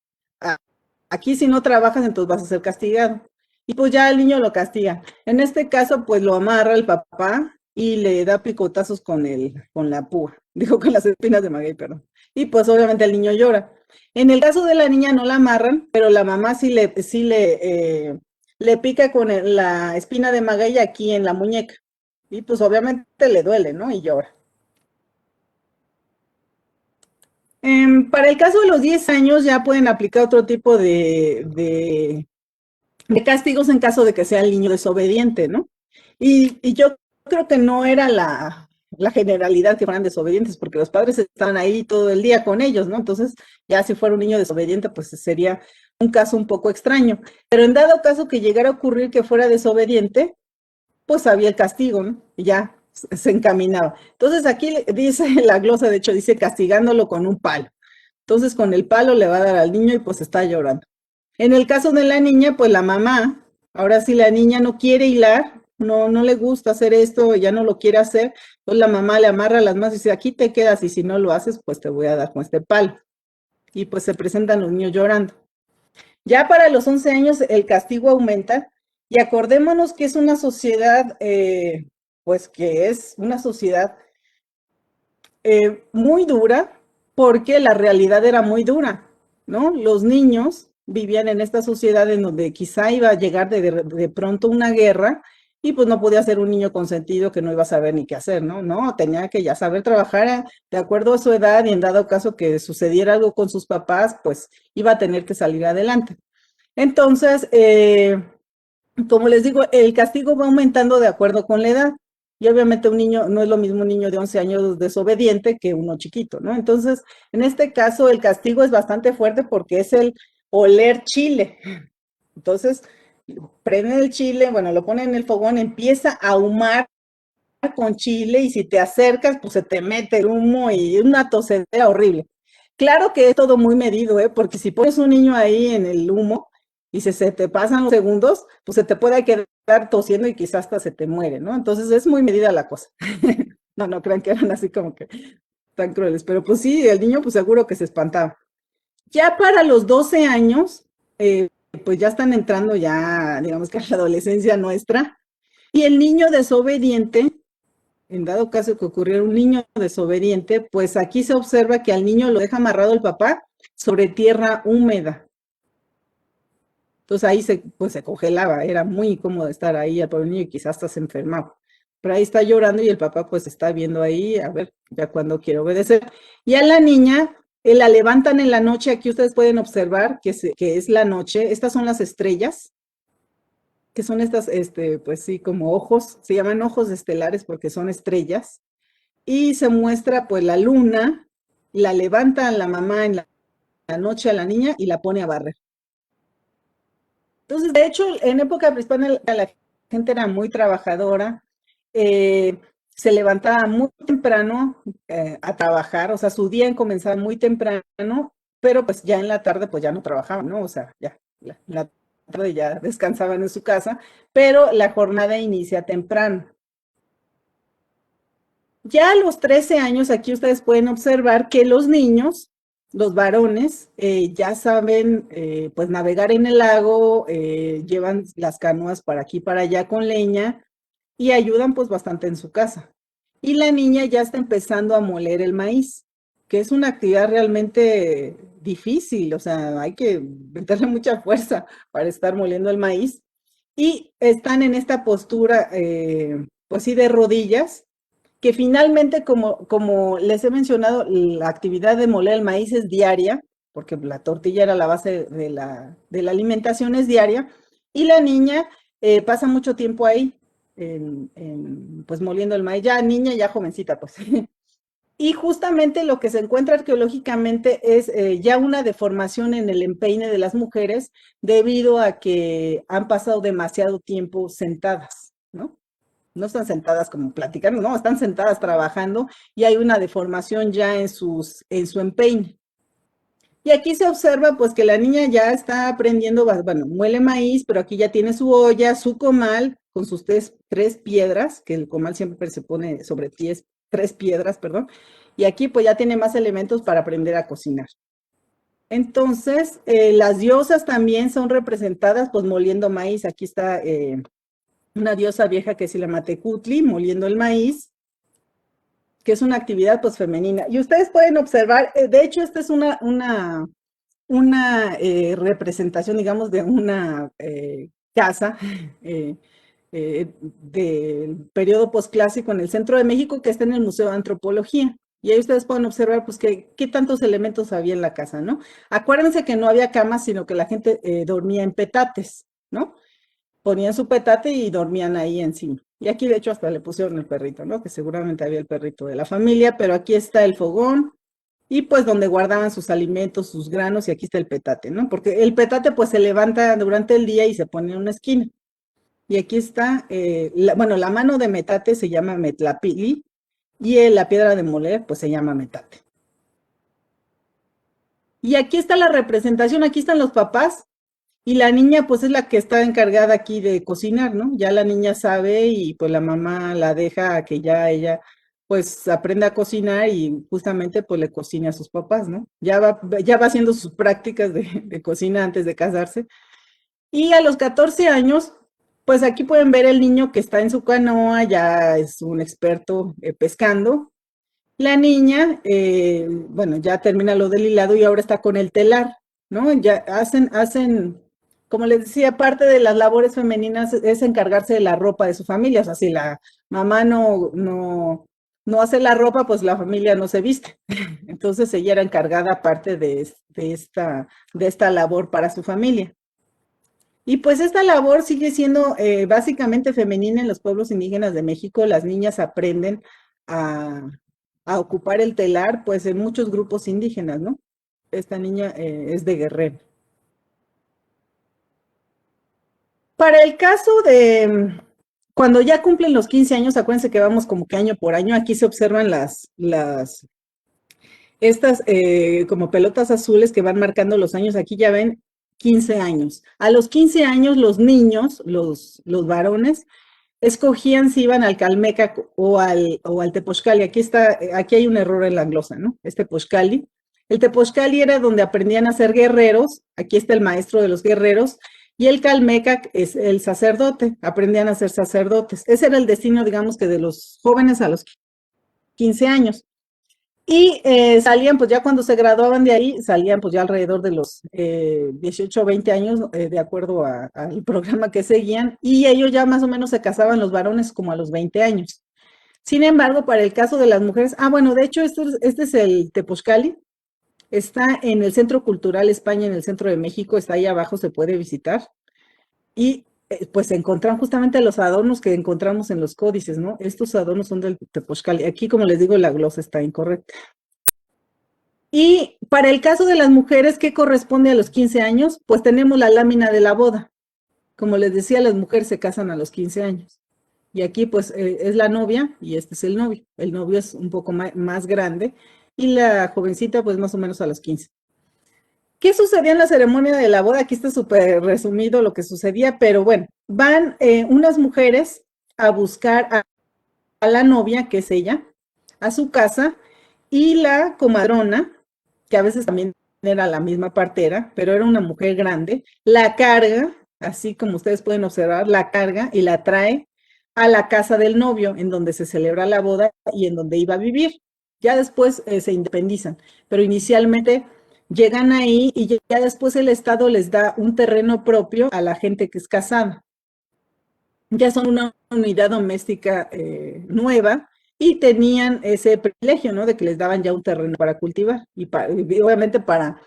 S1: Aquí si no trabajas, entonces vas a ser castigado. Y pues ya el niño lo castiga. En este caso, pues lo amarra el papá y le da picotazos con la púa. Dijo con las espinas de maguey, perdón. Y pues obviamente el niño llora. En el caso de la niña no la amarran, pero la mamá le pica con la espina de maguey aquí en la muñeca. Y pues obviamente le duele, ¿no? Y llora. Para el caso de los 10 años ya pueden aplicar otro tipo de castigos en caso de que sea el niño desobediente, ¿no? Y yo creo que no era la generalidad que fueran desobedientes, porque los padres estaban ahí todo el día con ellos, ¿no? Entonces, ya si fuera un niño desobediente, pues sería un caso un poco extraño. Pero en dado caso que llegara a ocurrir que fuera desobediente, pues había el castigo, ¿no? Y ya se encaminaba. Entonces aquí dice la glosa, de hecho, dice castigándolo con un palo. Entonces con el palo le va a dar al niño y pues está llorando. En el caso de la niña, pues la mamá, ahora sí la niña no quiere hilar, no le gusta hacer esto, ya no lo quiere hacer, pues la mamá le amarra las manos y dice, aquí te quedas y si no lo haces, pues te voy a dar con este palo. Y pues se presentan los niños llorando. Ya para los 11 años el castigo aumenta y acordémonos que es una sociedad, pues que es una sociedad muy dura porque la realidad era muy dura, ¿no? Los niños vivían en esta sociedad en donde quizá iba a llegar de pronto una guerra y pues no podía ser un niño consentido que no iba a saber ni qué hacer, ¿no? No, tenía que ya saber trabajar de acuerdo a su edad y en dado caso que sucediera algo con sus papás, pues iba a tener que salir adelante. Entonces, como les digo, el castigo va aumentando de acuerdo con la edad. Y obviamente un niño, no es lo mismo un niño de 11 años desobediente que uno chiquito, ¿no? Entonces, en este caso, el castigo es bastante fuerte porque es el oler chile. Entonces, prenden el chile, bueno, lo ponen en el fogón, empieza a ahumar con chile y si te acercas, pues se te mete el humo y una tosedera horrible. Claro que es todo muy medido, ¿eh? Porque si pones un niño ahí en el humo y se te pasan los segundos, pues se te puede quedar tosiendo y quizás hasta se te muere, ¿no? Entonces es muy medida la cosa. No, no crean que eran así como que tan crueles, pero pues sí, el niño pues seguro que se espantaba. Ya para los 12 años, pues ya están entrando ya, digamos que a la adolescencia nuestra, y el niño desobediente en dado caso que ocurriera un niño desobediente, pues aquí se observa que al niño lo deja amarrado el papá sobre tierra húmeda. Entonces ahí pues se congelaba, era muy incómodo estar ahí al pobre niño y quizás hasta se enfermaba. Pero ahí está llorando y el papá pues está viendo ahí, a ver, ya cuando quiere obedecer. Y a la niña la levantan en la noche, aquí ustedes pueden observar que es la noche, estas son las estrellas, que son estas, pues sí, como ojos, se llaman ojos estelares porque son estrellas. y se muestra pues la luna, la levanta a la mamá en la noche a la niña y la pone a barrer. Entonces, de hecho, en época prehispánica la gente era muy trabajadora, eh, se levantaba muy temprano a trabajar, o sea, su día comenzaba muy temprano, pero pues ya en la tarde pues ya no trabajaban, ¿no? O sea, ya la tarde ya descansaban en su casa, pero la jornada inicia temprano. Ya a los 13 años, aquí ustedes pueden observar que los niños, los varones, ya saben pues navegar en el lago, llevan las canoas para aquí y para allá con leña y ayudan pues bastante en su casa. Y la niña ya está empezando a moler el maíz, que es una actividad realmente difícil, o sea, hay que meterle mucha fuerza para estar moliendo el maíz. Y están en esta postura, pues sí, de rodillas, que finalmente, como les he mencionado, la actividad de moler el maíz es diaria, porque la tortilla era la base de la alimentación, es diaria, y la niña pasa mucho tiempo ahí, pues moliendo el maíz, ya niña, ya jovencita, pues. Y justamente lo que se encuentra arqueológicamente es ya una deformación en el empeine de las mujeres debido a que han pasado demasiado tiempo sentadas, ¿no? No están sentadas como platicando, no, están sentadas trabajando y hay una deformación ya en su empeine. Y aquí se observa pues que la niña ya está aprendiendo, bueno, muele maíz, pero aquí ya tiene su olla, su comal con sus tres piedras, que el comal siempre se pone sobre tres piedras, perdón, y aquí pues ya tiene más elementos para aprender a cocinar. Entonces, las diosas también son representadas pues moliendo maíz. Aquí está una diosa vieja que es Ilamatecutli, moliendo el maíz, que es una actividad pues femenina. Y ustedes pueden observar, de hecho, esta es una representación, digamos, de una casa del periodo posclásico en el centro de México que está en el Museo de Antropología. Y ahí ustedes pueden observar, pues, qué tantos elementos había en la casa, ¿no? Acuérdense que no había camas, sino que la gente dormía en petates, ¿no? Ponían su petate y dormían ahí encima. Y aquí de hecho hasta le pusieron el perrito, ¿no? Que seguramente había el perrito de la familia, pero aquí está el fogón y pues donde guardaban sus alimentos, sus granos y aquí está el petate, ¿no? Porque el petate pues se levanta durante el día y se pone en una esquina. Y aquí está, bueno, la mano de metate se llama metlapili y la piedra de moler pues se llama metate. Y aquí está la representación, aquí están los papás y la niña pues es la que está encargada aquí de cocinar, ¿no? Ya la niña sabe y pues la mamá la deja a que ya ella pues aprenda a cocinar y justamente pues le cocina a sus papás, ¿no? Ya va haciendo sus prácticas de cocina antes de casarse. Y a los 14 años, pues aquí pueden ver el niño que está en su canoa, ya es un experto pescando. La niña, bueno, ya termina lo del hilado y ahora está con el telar, ¿no? Ya hacen, como les decía, parte de las labores femeninas es encargarse de la ropa de su familia. O sea, si la mamá no hace la ropa, pues la familia no se viste. Entonces ella era encargada parte de esta labor para su familia. Y pues esta labor sigue siendo básicamente femenina en los pueblos indígenas de México. Las niñas aprenden a, a ocupar el telar, pues en muchos grupos indígenas, ¿no? Esta niña es de Guerrero. Para el caso de cuando ya cumplen los 15 años, acuérdense que vamos como que año por año, aquí se observan estas como pelotas azules que van marcando los años, aquí ya ven 15 años. A los 15 años los niños, los varones, escogían si iban al Calmecac o al Tepochcali. Aquí hay un error en la glosa, ¿no? Es Tepochcali. El Tepochcali era donde aprendían a ser guerreros, aquí está el maestro de los guerreros, y el Calmecac es el sacerdote, aprendían a ser sacerdotes. Ese era el destino, digamos que de los jóvenes a los 15 años. Y salían, pues ya cuando se graduaban de ahí, salían pues ya alrededor de los 18 o 20 años, de acuerdo al programa que seguían, y ellos ya más o menos se casaban los varones como a los 20 años. Sin embargo, para el caso de las mujeres, bueno, de hecho, este es el Tepozcali, está en el Centro Cultural España, en el centro de México, está ahí abajo, se puede visitar. Y pues se encontraron justamente los adornos que encontramos en los códices, ¿no? Estos adornos son del Tepochcali. Aquí, como les digo, la glosa está incorrecta. Y para el caso de las mujeres, ¿qué corresponde a los 15 años? Pues tenemos la lámina de la boda. Como les decía, las mujeres se casan a los 15 años. Y aquí pues es la novia y este es el novio. El novio es un poco más grande y la jovencita pues más o menos a los 15. ¿Qué sucedía en la ceremonia de la boda? Aquí está súper resumido lo que sucedía, pero bueno, van unas mujeres a buscar a la novia, que es ella, a su casa, y la comadrona, que a veces también era la misma partera, pero era una mujer grande, la carga, así como ustedes pueden observar, la carga y la trae a la casa del novio, en donde se celebra la boda y en donde iba a vivir. Ya después se independizan, pero inicialmente llegan ahí y ya después el Estado les da un terreno propio a la gente que es casada. Ya son una unidad doméstica nueva y tenían ese privilegio, ¿no? De que les daban ya un terreno para cultivar y obviamente para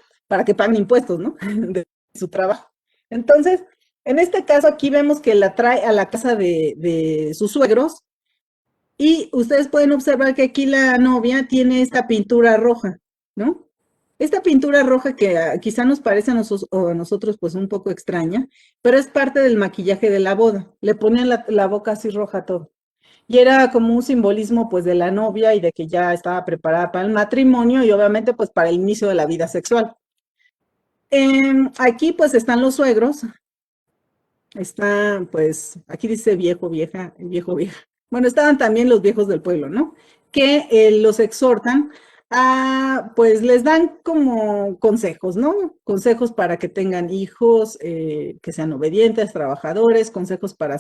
S1: que paguen impuestos, ¿no? De su trabajo. Entonces, en este caso aquí vemos que la trae a la casa de sus suegros y ustedes pueden observar que aquí la novia tiene esta pintura roja, ¿no? Esta pintura roja que quizá nos parece a nosotros pues un poco extraña, pero es parte del maquillaje de la boda. Le ponían la boca así roja a todo. Y era como un simbolismo pues de la novia y de que ya estaba preparada para el matrimonio y obviamente pues para el inicio de la vida sexual. Aquí pues están los suegros, está, pues, aquí dice viejo, vieja, viejo, vieja. Bueno, estaban también los viejos del pueblo, ¿no? Que los exhortan a, pues, les dan como consejos, ¿no? Consejos para que tengan hijos, que sean obedientes, trabajadores, consejos para,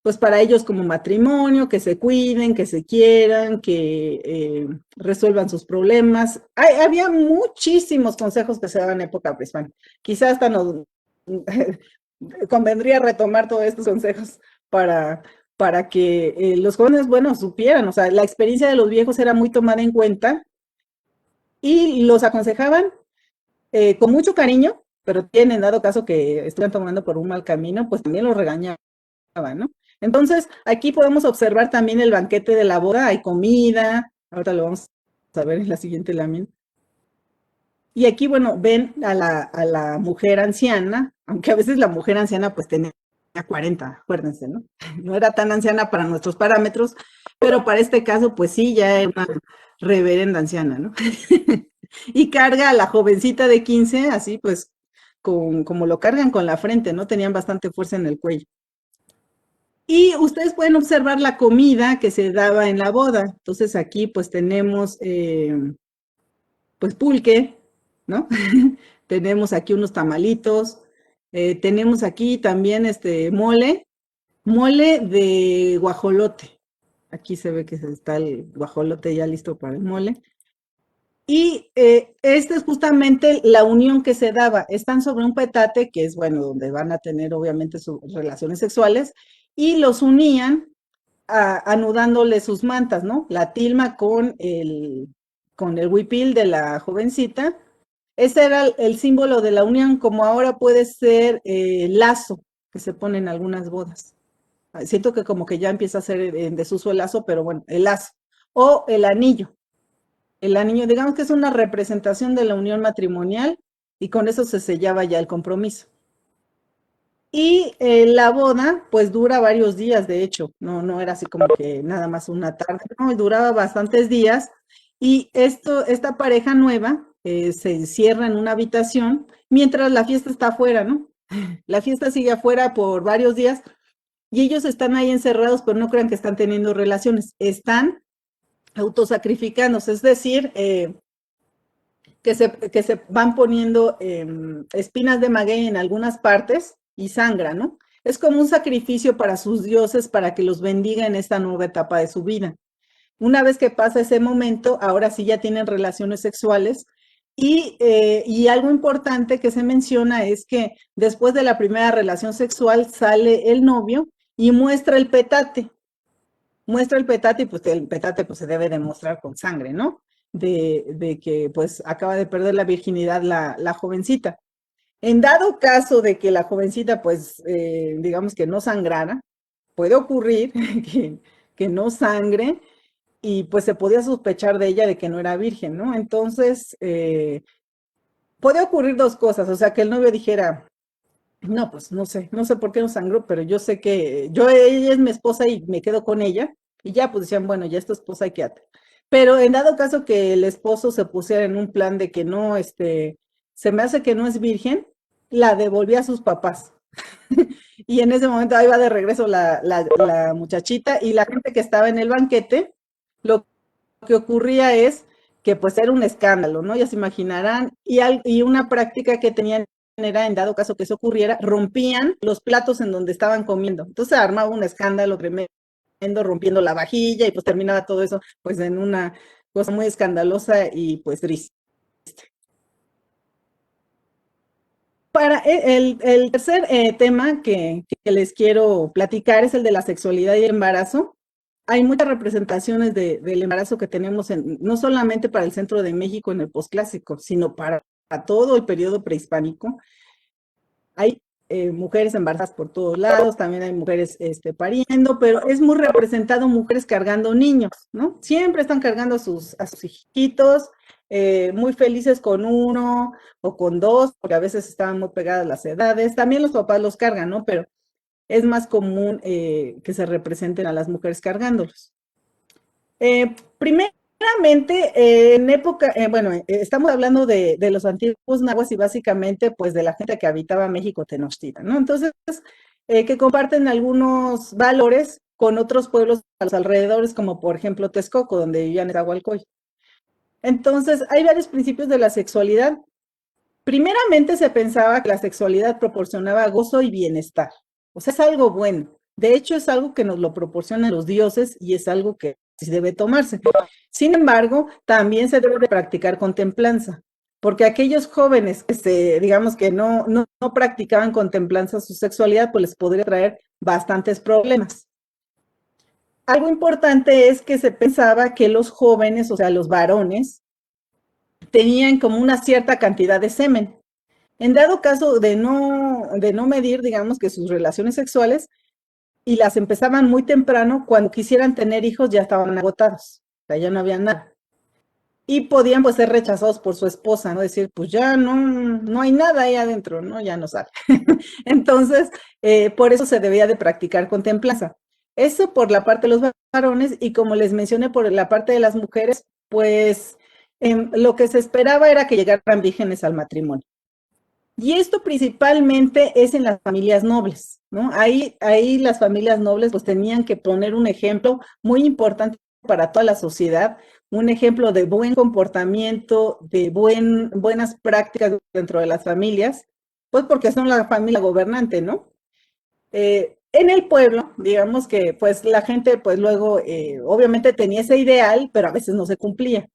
S1: pues, para ellos como matrimonio, que se cuiden, que se quieran, que resuelvan sus problemas. Había muchísimos consejos que se daban en época prehispánica. Quizás hasta nos, convendría retomar todos estos consejos para, para que los jóvenes, bueno, supieran, o sea, la experiencia de los viejos era muy tomada en cuenta y los aconsejaban con mucho cariño, pero tienen dado caso que estuvieran tomando por un mal camino, pues también los regañaban, ¿no? Entonces, aquí podemos observar también el banquete de la boda, hay comida, ahorita lo vamos a ver en la siguiente lámina. Y aquí, bueno, ven a la mujer anciana, aunque a veces la mujer anciana pues tenía 40, acuérdense, ¿no? No era tan anciana para nuestros parámetros, pero para este caso pues sí, ya era una reverenda anciana, ¿no? Y carga a la jovencita de 15, así pues, como lo cargan con la frente, ¿no? Tenían bastante fuerza en el cuello. Y ustedes pueden observar la comida que se daba en la boda. Entonces aquí pues tenemos pues pulque, ¿no? Tenemos aquí unos tamalitos, tenemos aquí también este mole de guajolote. Aquí se ve que está el guajolote ya listo para el mole. Y esta es justamente la unión que se daba. Están sobre un petate, que es, bueno, donde van a tener obviamente sus relaciones sexuales, y los unían anudándole sus mantas, ¿no? La tilma con el huipil de la jovencita. Ese era el símbolo de la unión, como ahora puede ser el lazo que se pone en algunas bodas. Siento que como que ya empieza a ser en desuso el lazo, pero bueno, el lazo. O el anillo. El anillo, digamos que es una representación de la unión matrimonial y con eso se sellaba ya el compromiso. Y la boda, pues dura varios días, de hecho, no era así como que nada más una tarde, no, duraba bastantes días. Y esta pareja nueva se encierra en una habitación mientras la fiesta está afuera, ¿no? La fiesta sigue afuera por varios días y ellos están ahí encerrados, pero no crean que están teniendo relaciones, están autosacrificándose, es decir, que se van poniendo espinas de maguey en algunas partes y sangra, ¿no? Es como un sacrificio para sus dioses para que los bendiga en esta nueva etapa de su vida. Una vez que pasa ese momento, ahora sí ya tienen relaciones sexuales y algo importante que se menciona es que después de la primera relación sexual sale el novio y muestra el petate y pues el petate pues se debe demostrar con sangre, ¿no? De que pues acaba de perder la virginidad la jovencita. En dado caso de que la jovencita, pues, digamos que no sangrara, puede ocurrir que, que no sangre y pues se podía sospechar de ella de que no era virgen, ¿no? Entonces, puede ocurrir dos cosas, o sea, que el novio dijera, no, pues no sé por qué no sangró, pero yo sé que ella es mi esposa y me quedo con ella, y ya pues decían, bueno, ya es tu esposa y quédate. Pero en dado caso que el esposo se pusiera en un plan de que no, se me hace que no es virgen, la devolvía a sus papás. Y en ese momento ahí va de regreso la muchachita y la gente que estaba en el banquete, lo que ocurría es que pues era un escándalo, ¿no? Ya se imaginarán, y una práctica que tenían era, en dado caso que eso ocurriera, rompían los platos en donde estaban comiendo. Entonces armaba un escándalo tremendo, rompiendo la vajilla y pues terminaba todo eso pues en una cosa muy escandalosa y pues triste. Para el tercer tema que les quiero platicar es el de la sexualidad y el embarazo. Hay muchas representaciones del embarazo que tenemos no solamente para el centro de México en el posclásico, sino para todo el periodo prehispánico. Hay mujeres embarazadas por todos lados, también hay mujeres pariendo, pero es muy representado mujeres cargando niños, ¿no? Siempre están cargando a sus hijitos, muy felices con uno o con dos, porque a veces estaban muy pegadas las edades. También los papás los cargan, ¿no? Pero es más común que se representen a las mujeres cargándolos. Primeramente, en época, bueno, estamos hablando de los antiguos nahuas y básicamente pues de la gente que habitaba México Tenochtitlan, ¿no? Entonces, que comparten algunos valores con otros pueblos a los alrededores, como por ejemplo Texcoco, donde vivían Nezahualcóyotl. Entonces, hay varios principios de la sexualidad. Primeramente se pensaba que la sexualidad proporcionaba gozo y bienestar. O sea, es algo bueno. De hecho, es algo que nos lo proporcionan los dioses y es algo que sí debe tomarse. Sin embargo, también se debe de practicar con templanza, porque aquellos jóvenes que digamos que no practicaban con templanza su sexualidad, pues les podría traer bastantes problemas. Algo importante es que se pensaba que los jóvenes, o sea, los varones, tenían como una cierta cantidad de semen. En dado caso de no medir, digamos, que sus relaciones sexuales y las empezaban muy temprano, cuando quisieran tener hijos ya estaban agotados, o sea, ya no había nada. Y podían pues ser rechazados por su esposa, ¿no? Decir, pues ya no hay nada ahí adentro, ¿no? Ya no sale. Entonces, por eso se debía de practicar con templanza. Eso por la parte de los varones y como les mencioné por la parte de las mujeres, pues lo que se esperaba era que llegaran vírgenes al matrimonio. Y esto principalmente es en las familias nobles, ¿no? Ahí las familias nobles pues tenían que poner un ejemplo muy importante para toda la sociedad, un ejemplo de buen comportamiento, de buenas prácticas dentro de las familias, pues porque son la familia gobernante, ¿no? En el pueblo, digamos que pues la gente pues luego obviamente tenía ese ideal, pero a veces no se cumplía.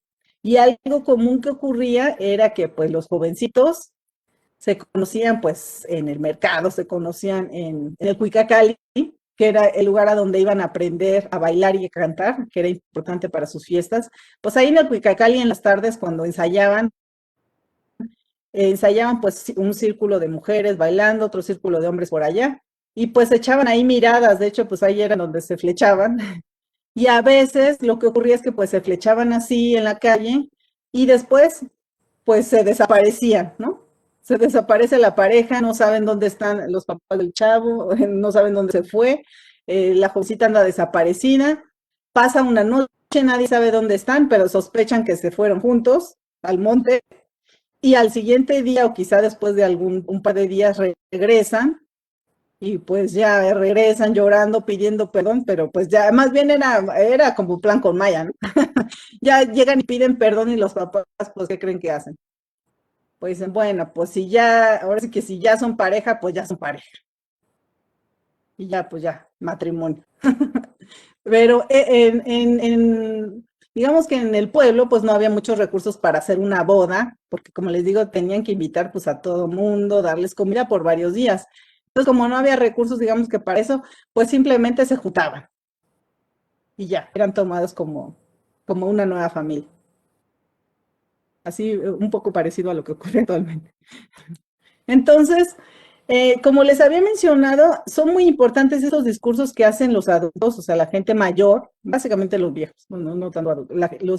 S1: Y algo común que ocurría era que pues los jovencitos se conocían pues en el mercado, se conocían en el Cuicacali, que era el lugar a donde iban a aprender a bailar y a cantar, que era importante para sus fiestas. Pues ahí en el Cuicacali en las tardes cuando ensayaban pues un círculo de mujeres bailando, otro círculo de hombres por allá, y pues echaban ahí miradas, de hecho pues ahí era donde se flechaban, y a veces lo que ocurría es que pues se flechaban así en la calle y después pues se desaparecían, ¿no? Se desaparece la pareja, no saben dónde están los papás del chavo, no saben dónde se fue, la jovencita anda desaparecida, pasa una noche, nadie sabe dónde están, pero sospechan que se fueron juntos al monte y al siguiente día o quizá después de un par de días regresan y pues ya regresan llorando, pidiendo perdón, pero pues ya más bien era como plan con Maya, ¿no? Ya llegan y piden perdón y los papás, pues, ¿qué creen que hacen? Pues dicen, bueno, pues si ya, ahora sí que si ya son pareja, pues ya son pareja. Y ya, pues ya, matrimonio. Pero digamos que en el pueblo, pues no había muchos recursos para hacer una boda, porque como les digo, tenían que invitar pues a todo mundo, darles comida por varios días. Entonces, como no había recursos, digamos que para eso, pues simplemente se juntaban y ya, eran tomados como una nueva familia. Así, un poco parecido a lo que ocurre actualmente. Entonces, como les había mencionado, son muy importantes esos discursos que hacen los adultos, o sea, la gente mayor, básicamente los viejos, bueno, no tanto adultos,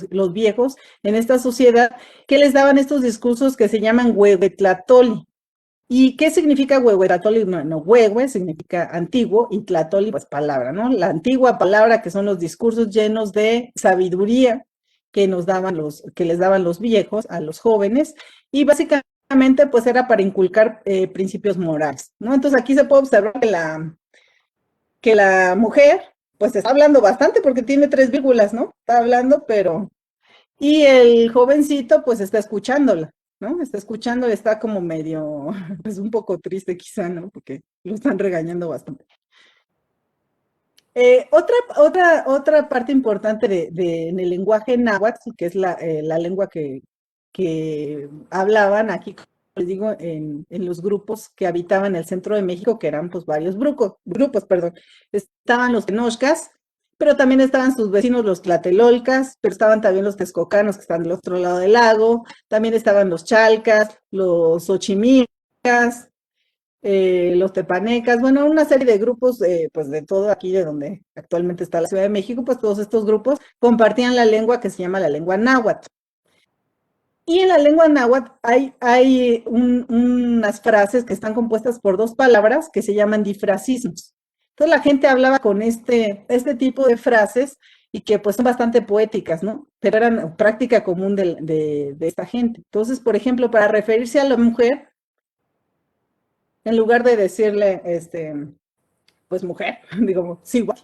S1: los viejos en esta sociedad, que les daban estos discursos que se llaman huehuetlatoli. ¿Y qué significa huehuetlatoli? No, huehue significa antiguo y tlatoli, pues palabra, ¿no? La antigua palabra que son los discursos llenos de sabiduría que nos daban que les daban los viejos a los jóvenes, y básicamente pues era para inculcar principios morales, ¿no? Entonces aquí se puede observar que la mujer pues está hablando bastante porque tiene 3 vírgulas, ¿no? Está hablando, pero y el jovencito pues está escuchándola, ¿no? Está escuchando, está como medio, pues un poco triste quizá, ¿no? Porque lo están regañando bastante. Otra parte importante en el lenguaje náhuatl, que es la lengua que hablaban aquí, les digo, en los grupos que habitaban el centro de México, que eran pues varios grupos, perdón. Estaban los tenochcas, pero también estaban sus vecinos los tlatelolcas, pero estaban también los texcocanos que están del otro lado del lago, también estaban los chalcas, los ochimilcas, los tepanecas, bueno, una serie de grupos, pues de todo aquí de donde actualmente está la Ciudad de México, pues todos estos grupos compartían la lengua que se llama la lengua náhuatl. Y en la lengua náhuatl hay unas frases que están compuestas por 2 palabras que se llaman difrasismos. Entonces la gente hablaba con este tipo de frases y que pues son bastante poéticas, ¿no? Pero eran práctica común de esta gente. Entonces, por ejemplo, para referirse a la mujer, en lugar de decirle, pues mujer, digo, sí, igual.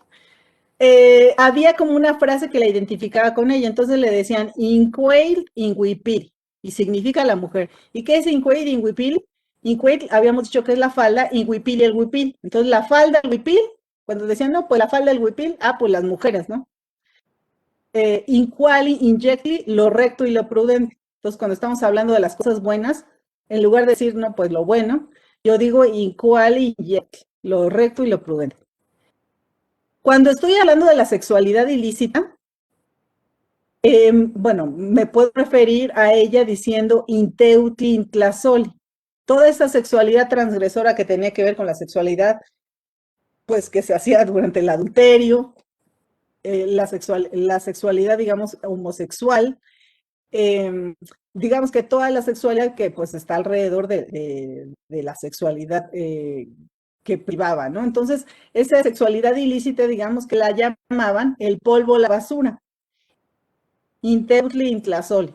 S1: Había como una frase que la identificaba con ella, entonces le decían Incueil Inhuipil, y significa la mujer. ¿Y qué es Incueil Inhuipil? Incueil, habíamos dicho que es la falda, Inhuipil y el huipil. Entonces la falda, el huipil, cuando decían, no, pues la falda, el huipil, pues las mujeres, ¿no? Inquali, inyectli, lo recto y lo prudente. Entonces, cuando estamos hablando de las cosas buenas, en lugar de decir, no, pues lo bueno, yo digo inquali, inyectli, lo recto y lo prudente. Cuando estoy hablando de la sexualidad ilícita, bueno, me puedo referir a ella diciendo inteutli intlazoli. Toda esa sexualidad transgresora que tenía que ver con la sexualidad, pues que se hacía durante el adulterio, la sexualidad, digamos, homosexual, digamos que toda la sexualidad que pues está alrededor de la sexualidad que privaba, ¿no? Entonces, esa sexualidad ilícita, digamos que la llamaban el polvo, la basura, inteutli intlazoli.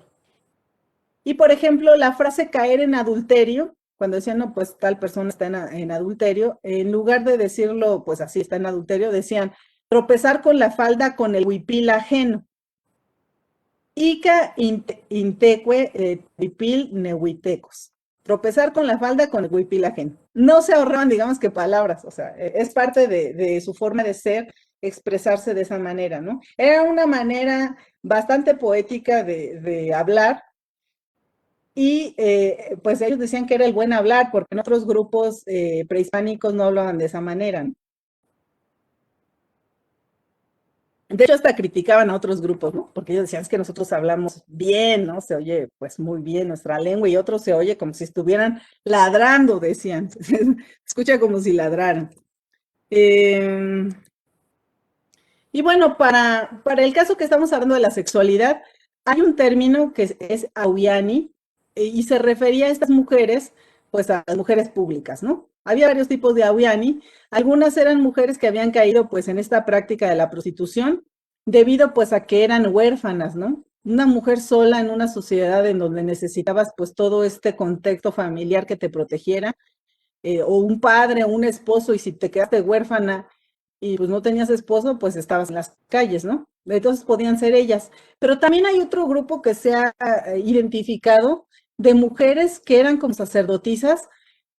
S1: Y por ejemplo, la frase caer en adulterio, cuando decían, no, pues tal persona está en adulterio, en lugar de decirlo, pues así está en adulterio, decían tropezar con la falda con el huipil ajeno. Ica inteque huipil nehuitecos. Tropezar con la falda con el huipil ajeno. No se ahorraban, digamos que palabras, o sea, es parte de su forma de ser, expresarse de esa manera, ¿no? Era una manera bastante poética de hablar, y pues ellos decían que era el buen hablar, porque en otros grupos prehispánicos no hablaban de esa manera, ¿no? De hecho, hasta criticaban a otros grupos, ¿no? Porque ellos decían, es que nosotros hablamos bien, ¿no? Se oye pues muy bien nuestra lengua, y otros se oye como si estuvieran ladrando, decían. Escucha como si ladraran. Eh, y bueno, para el caso que estamos hablando de la sexualidad, hay un término que es auyani, y se refería a estas mujeres, pues a las mujeres públicas, ¿no? Había varios tipos de auyani. Algunas eran mujeres que habían caído pues en esta práctica de la prostitución, debido pues a que eran huérfanas, ¿no? Una mujer sola en una sociedad en donde necesitabas pues todo este contexto familiar que te protegiera, o un padre o un esposo, y si te quedaste huérfana y pues no tenías esposo, pues estabas en las calles, ¿no? Entonces podían ser ellas. Pero también hay otro grupo que se ha identificado de mujeres que eran como sacerdotisas,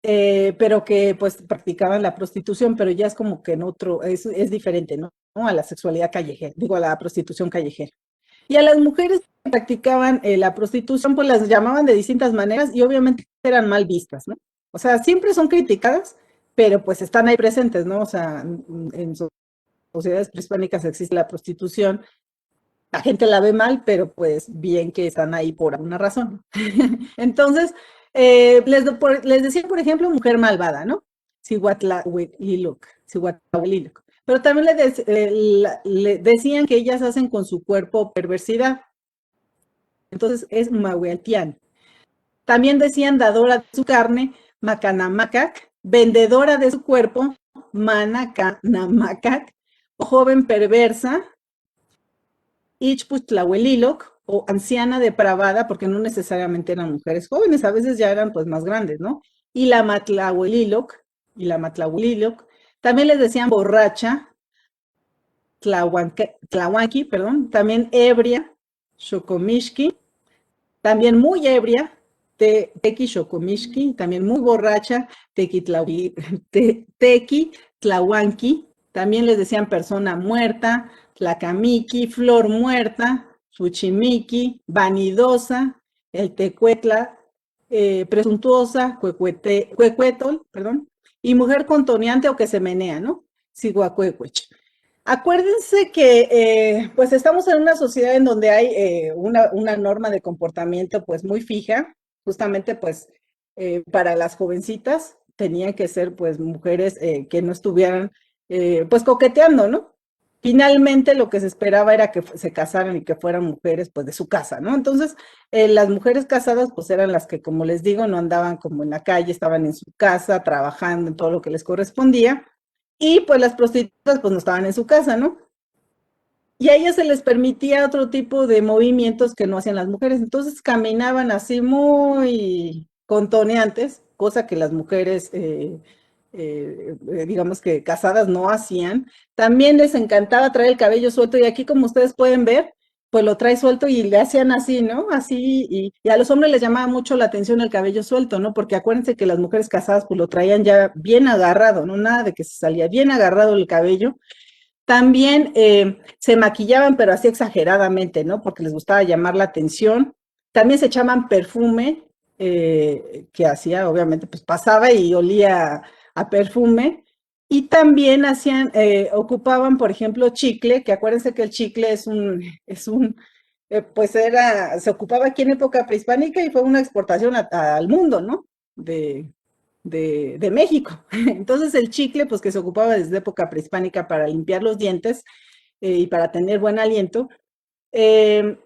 S1: pero que pues practicaban la prostitución, pero ya es como que en otro, es diferente, ¿no? A la sexualidad callejera, digo, a la prostitución callejera. Y a las mujeres que practicaban la prostitución, pues las llamaban de distintas maneras y obviamente eran mal vistas, ¿no? O sea, siempre son criticadas, pero pues están ahí presentes, ¿no? O sea, en sociedades prehispánicas existe la prostitución, la gente la ve mal, pero pues bien que están ahí por alguna razón. Entonces, Les decían, por ejemplo, mujer malvada, ¿no? Cihuatlahueliloc, Cihuatlahueliloc. Pero también le decían que ellas hacen con su cuerpo perversidad. Entonces es Mahueltian. También decían dadora de su carne, Macanamacac, vendedora de su cuerpo, Manacanamacac, o joven perversa, Ichpustlahueliloc, o anciana depravada, porque no necesariamente eran mujeres jóvenes, a veces ya eran pues más grandes, ¿no? Y la Matlahueliloc, también les decían borracha, Tlahuanqui, perdón, también ebria, Xocomixqui, también muy ebria, Tequi Xocomixqui, también muy borracha, Tequi Tlahuanqui, también les decían persona muerta, Tlacamiqui, flor muerta, Fuchimiqui, vanidosa, el Tecuetla, presuntuosa, Cuecuetol, perdón, y mujer contoneante o que se menea, ¿no? Siguacuecuech. Acuérdense que pues estamos en una sociedad en donde hay una norma de comportamiento pues muy fija, justamente pues para las jovencitas tenían que ser pues mujeres que no estuvieran pues coqueteando, ¿no? Finalmente lo que se esperaba era que se casaran y que fueran mujeres pues de su casa, ¿no? Entonces las mujeres casadas pues eran las que como les digo no andaban como en la calle, estaban en su casa trabajando en todo lo que les correspondía. Y pues las prostitutas pues no estaban en su casa, ¿no? Y a ellas se les permitía otro tipo de movimientos que no hacían las mujeres. Entonces caminaban así muy contoneantes, cosa que las mujeres, digamos que casadas no hacían. También les encantaba traer el cabello suelto y aquí como ustedes pueden ver, pues lo trae suelto y le hacían así, ¿no? Así, y a los hombres les llamaba mucho la atención el cabello suelto, ¿no? Porque acuérdense que las mujeres casadas pues lo traían ya bien agarrado, ¿no? Nada de que se salía bien agarrado el cabello. También se maquillaban, pero así exageradamente, ¿no? Porque les gustaba llamar la atención. También se echaban perfume, que hacía, obviamente, pues pasaba y olía a perfume. Y también hacían, ocupaban, por ejemplo, chicle, que acuérdense que el chicle pues se ocupaba aquí en época prehispánica y fue una exportación al mundo, ¿no? De México. Entonces el chicle, pues que se ocupaba desde época prehispánica para limpiar los dientes y para tener buen aliento, eh,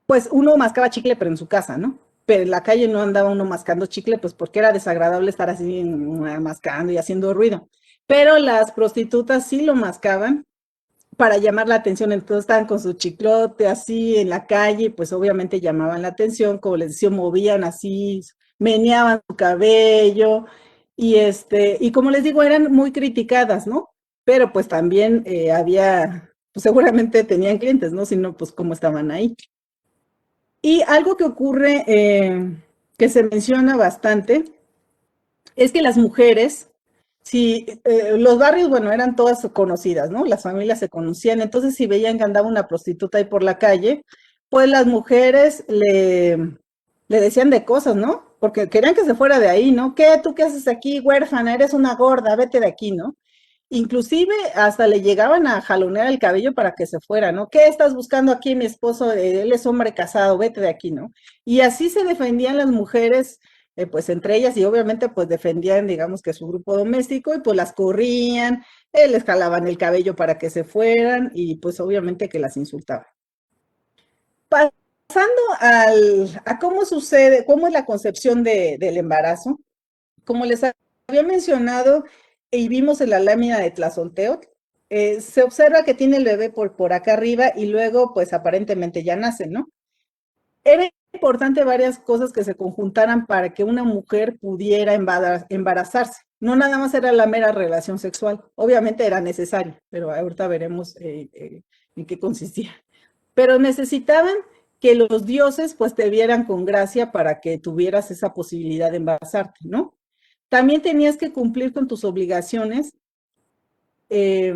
S1: pues uno mascaba chicle, pero en su casa, ¿no? Pero en la calle no andaba uno mascando chicle, pues porque era desagradable estar así mascando y haciendo ruido. Pero las prostitutas sí lo mascaban para llamar la atención, entonces estaban con su chiclote así en la calle, pues obviamente llamaban la atención, como les decía, movían así, meneaban su cabello, y como les digo, eran muy criticadas, ¿no? Pero pues también pues seguramente tenían clientes, ¿no? Si no, pues cómo estaban ahí. Y algo que ocurre, que se menciona bastante, es que las mujeres, si los barrios, bueno, eran todas conocidas, ¿no? Las familias se conocían, entonces si veían que andaba una prostituta ahí por la calle, pues las mujeres le decían de cosas, ¿no? Porque querían que se fuera de ahí, ¿no? ¿Qué? ¿Tú qué haces aquí, huérfana? Eres una gorda, vete de aquí, ¿no? Inclusive hasta le llegaban a jalonear el cabello para que se fuera, ¿no? ¿Qué estás buscando aquí, mi esposo? Él es hombre casado, vete de aquí, ¿no? Y así se defendían las mujeres, pues entre ellas, y obviamente pues defendían, digamos que su grupo doméstico, y pues las corrían, les jalaban el cabello para que se fueran, y pues obviamente que las insultaban. Pasando a cómo sucede, cómo es la concepción del embarazo, como les había mencionado y vimos en la lámina de Tlazolteotl, se observa que tiene el bebé por acá arriba y luego pues aparentemente ya nace, ¿no? Era importante varias cosas que se conjuntaran para que una mujer pudiera embarazarse. No nada más era la mera relación sexual, obviamente era necesario, pero ahorita veremos en qué consistía. Pero necesitaban que los dioses pues te vieran con gracia para que tuvieras esa posibilidad de embarazarte, ¿no? También tenías que cumplir con tus obligaciones, eh,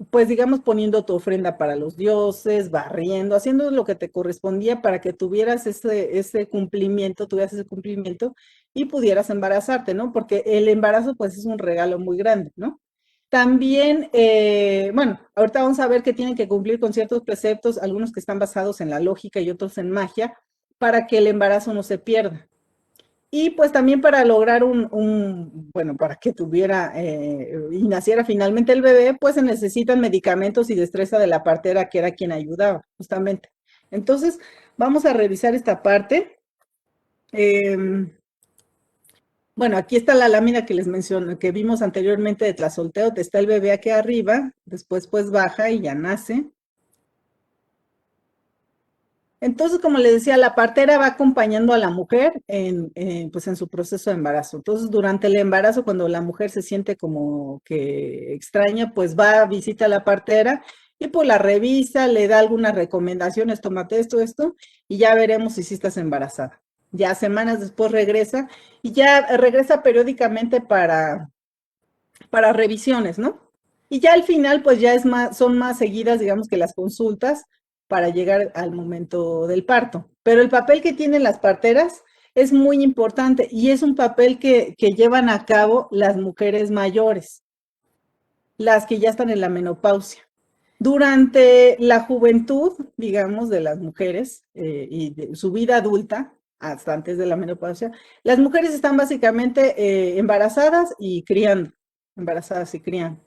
S1: pues digamos poniendo tu ofrenda para los dioses, barriendo, haciendo lo que te correspondía para que tuvieras ese cumplimiento, tuvieras ese cumplimiento y pudieras embarazarte, ¿no? Porque el embarazo pues es un regalo muy grande, ¿no? También, bueno, ahorita vamos a ver que tienen que cumplir con ciertos preceptos, algunos que están basados en la lógica y otros en magia, para que el embarazo no se pierda. Y pues también para lograr bueno, para que tuviera y naciera finalmente el bebé, pues se necesitan medicamentos y destreza de la partera, que era quien ayudaba, justamente. Entonces, vamos a revisar esta parte. Em, bueno, aquí está la lámina que les menciono, que vimos anteriormente de Tlazolteo. Está el bebé aquí arriba, después pues baja y ya nace. Entonces, como les decía, la partera va acompañando a la mujer pues en su proceso de embarazo. Entonces, durante el embarazo, cuando la mujer se siente como que extraña, pues va, visita a la partera y pues la revisa, le da algunas recomendaciones, tómate esto, esto, y ya veremos si sí estás embarazada. Ya semanas después regresa y ya regresa periódicamente para revisiones, ¿no? Y ya al final, pues ya son más seguidas, digamos, que las consultas para llegar al momento del parto. Pero el papel que tienen las parteras es muy importante y es un papel que llevan a cabo las mujeres mayores, las que ya están en la menopausia. Durante la juventud, digamos, de las mujeres y de su vida adulta, hasta antes de la menopausia, las mujeres están básicamente embarazadas y criando, embarazadas y criando.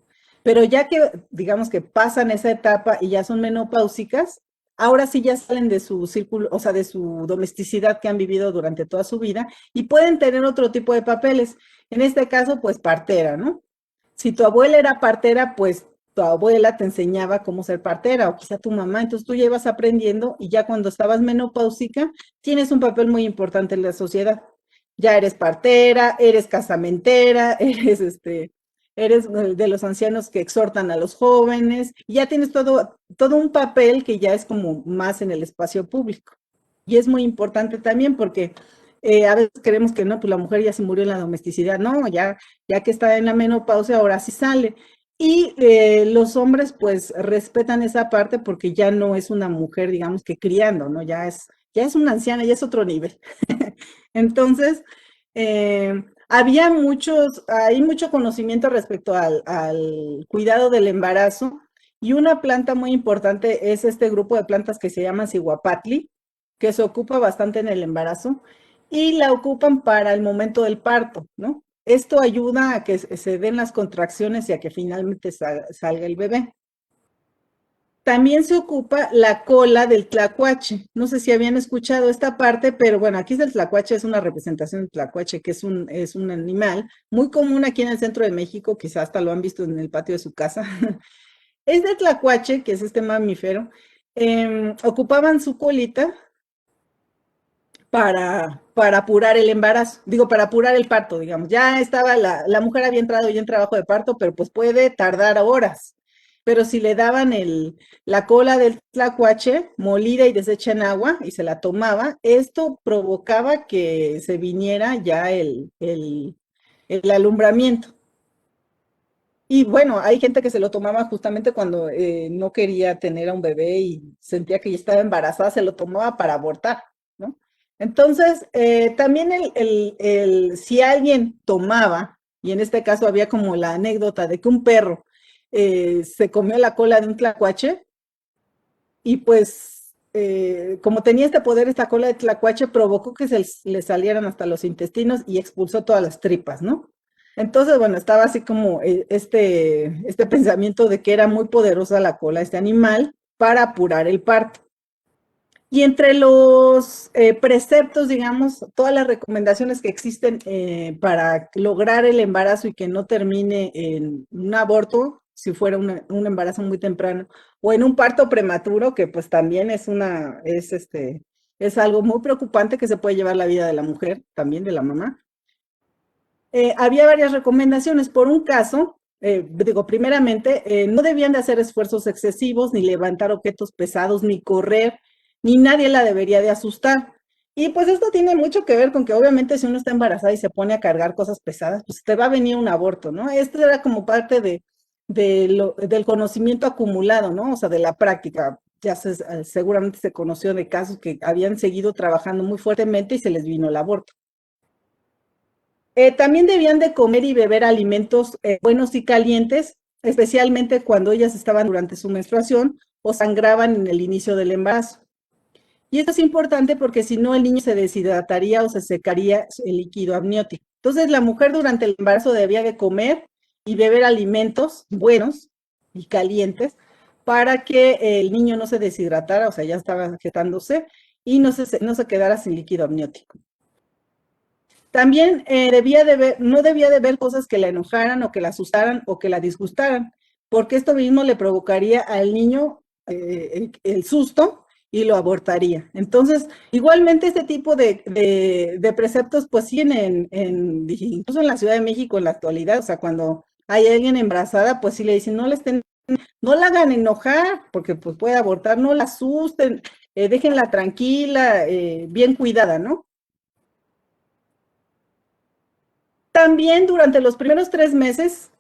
S1: Pero ya que, digamos que pasan esa etapa y ya son menopáusicas, ahora sí ya salen de su círculo, o sea, de su domesticidad que han vivido durante toda su vida y pueden tener otro tipo de papeles. En este caso, pues partera, ¿no? Si tu abuela era partera, pues tu abuela te enseñaba cómo ser partera o quizá tu mamá, entonces tú ya ibas aprendiendo y ya cuando estabas menopáusica tienes un papel muy importante en la sociedad. Ya eres partera, eres casamentera, eres de los ancianos que exhortan a los jóvenes, y ya tienes todo un papel que ya es como más en el espacio público. Y es muy importante también porque a veces creemos que no, pues la mujer ya se murió en la domesticidad, no, ya que está en la menopausia, ahora sí sale. Y los hombres pues respetan esa parte porque ya no es una mujer, digamos que criando, ¿no? Ya es una anciana, ya es otro nivel. Entonces, hay mucho conocimiento respecto al cuidado del embarazo y una planta muy importante es este grupo de plantas que se llama Cihuapatli, que se ocupa bastante en el embarazo y la ocupan para el momento del parto, ¿no? Esto ayuda a que se den las contracciones y a que finalmente salga el bebé. También se ocupa la cola del tlacuache. No sé si habían escuchado esta parte, pero bueno, aquí es el tlacuache, es una representación del tlacuache, que es un animal muy común aquí en el centro de México, quizás hasta lo han visto en el patio de su casa. Este tlacuache, que es este mamífero, ocupaban su colita para apurar el embarazo, digo, para apurar el parto, digamos. Ya estaba, la mujer había entrado ya en trabajo de parto, pero pues puede tardar horas. Pero si le daban la cola del tlacuache molida y deshecha en agua y se la tomaba, esto provocaba que se viniera ya el alumbramiento. Y bueno, hay gente que se lo tomaba justamente cuando no quería tener a un bebé y sentía que ya estaba embarazada, se lo tomaba para abortar, ¿no? Entonces, también si alguien tomaba, y en este caso había como la anécdota de que un perro se comió la cola de un tlacuache y pues como tenía este poder, esta cola de tlacuache provocó que le salieran hasta los intestinos y expulsó todas las tripas, ¿no? Entonces, bueno, estaba así como este pensamiento de que era muy poderosa la cola de este animal para apurar el parto. Y entre los preceptos, digamos, todas las recomendaciones que existen para lograr el embarazo y que no termine en un aborto, si fuera un embarazo muy temprano, o en un parto prematuro, que pues también es algo muy preocupante que se puede llevar la vida de la mujer, también de la mamá. Había varias recomendaciones. Por un caso, digo, primeramente, no debían de hacer esfuerzos excesivos, ni levantar objetos pesados, ni correr, ni nadie la debería de asustar. Y pues esto tiene mucho que ver con que obviamente si uno está embarazada y se pone a cargar cosas pesadas, pues te va a venir un aborto, ¿no? Esto era como parte del conocimiento acumulado, ¿no? O sea, de la práctica. Seguramente se conoció de casos que habían seguido trabajando muy fuertemente y se les vino el aborto. También debían de comer y beber alimentos buenos y calientes, especialmente cuando ellas estaban durante su menstruación o sangraban en el inicio del embarazo. Y esto es importante porque si no el niño se deshidrataría o se secaría el líquido amniótico. Entonces la mujer durante el embarazo debía de comer y beber alimentos buenos y calientes para que el niño no se deshidratara, o sea, ya estaba gestándose y no se quedara sin líquido amniótico. También no debía de ver cosas que la enojaran o que la asustaran o que la disgustaran, porque esto mismo le provocaría al niño el susto y lo abortaría. Entonces, igualmente este tipo de preceptos pues siguen incluso en la Ciudad de México en la actualidad, o sea, cuando hay alguien embarazada, pues sí le dicen, no la hagan enojar, porque pues puede abortar, no la asusten, déjenla tranquila, bien cuidada, ¿no? También durante los primeros 3 meses,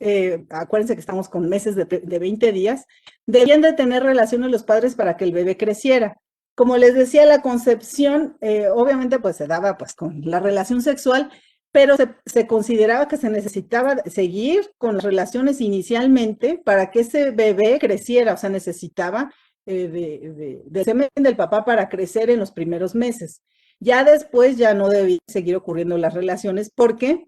S1: acuérdense que estamos con meses de 20 días, debían de tener relaciones los padres para que el bebé creciera. Como les decía, la concepción obviamente pues se daba pues con la relación sexual, pero se consideraba que se necesitaba seguir con las relaciones inicialmente para que ese bebé creciera, o sea, necesitaba de semen del papá para crecer en los primeros meses. Ya después ya no debía seguir ocurriendo las relaciones porque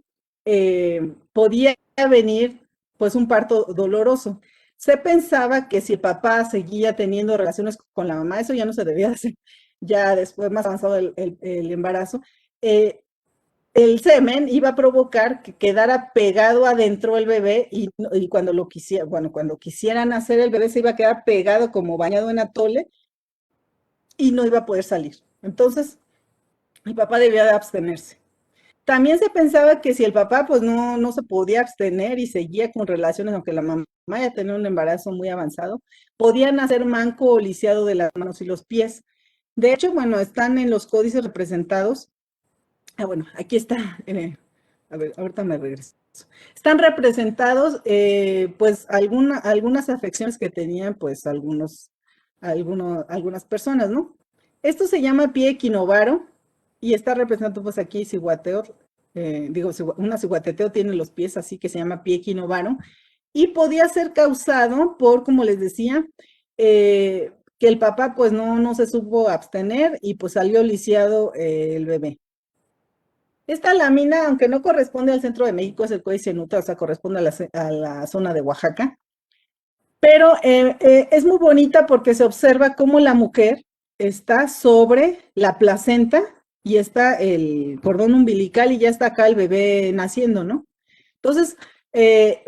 S1: podía venir pues un parto doloroso. Se pensaba que si el papá seguía teniendo relaciones con la mamá, eso ya no se debía hacer, ya después más avanzado el embarazo, eh, el semen iba a provocar que quedara pegado adentro el bebé y cuando lo quisiera, bueno, cuando quisieran hacer el bebé se iba a quedar pegado como bañado en atole y no iba a poder salir. Entonces, el papá debía de abstenerse. También se pensaba que si el papá pues no se podía abstener y seguía con relaciones, aunque la mamá ya tenía un embarazo muy avanzado, podían hacer manco o lisiado de las manos y los pies. De hecho, bueno, están en los códices representados. Bueno, aquí está. A ver, ahorita me regreso. Están representados pues algunas afecciones que tenían pues algunas personas, ¿no? Esto se llama pie equinovaro y está representado pues aquí ciguateo, una ciguateteo tiene los pies así que se llama pie equinovaro y podía ser causado por, como les decía, que el papá pues no se supo abstener y pues salió lisiado el bebé. Esta lámina, aunque no corresponde al centro de México, es el códice Nutra, o sea, corresponde a la zona de Oaxaca, pero es muy bonita porque se observa cómo la mujer está sobre la placenta y está el cordón umbilical y ya está acá el bebé naciendo, ¿no? Entonces,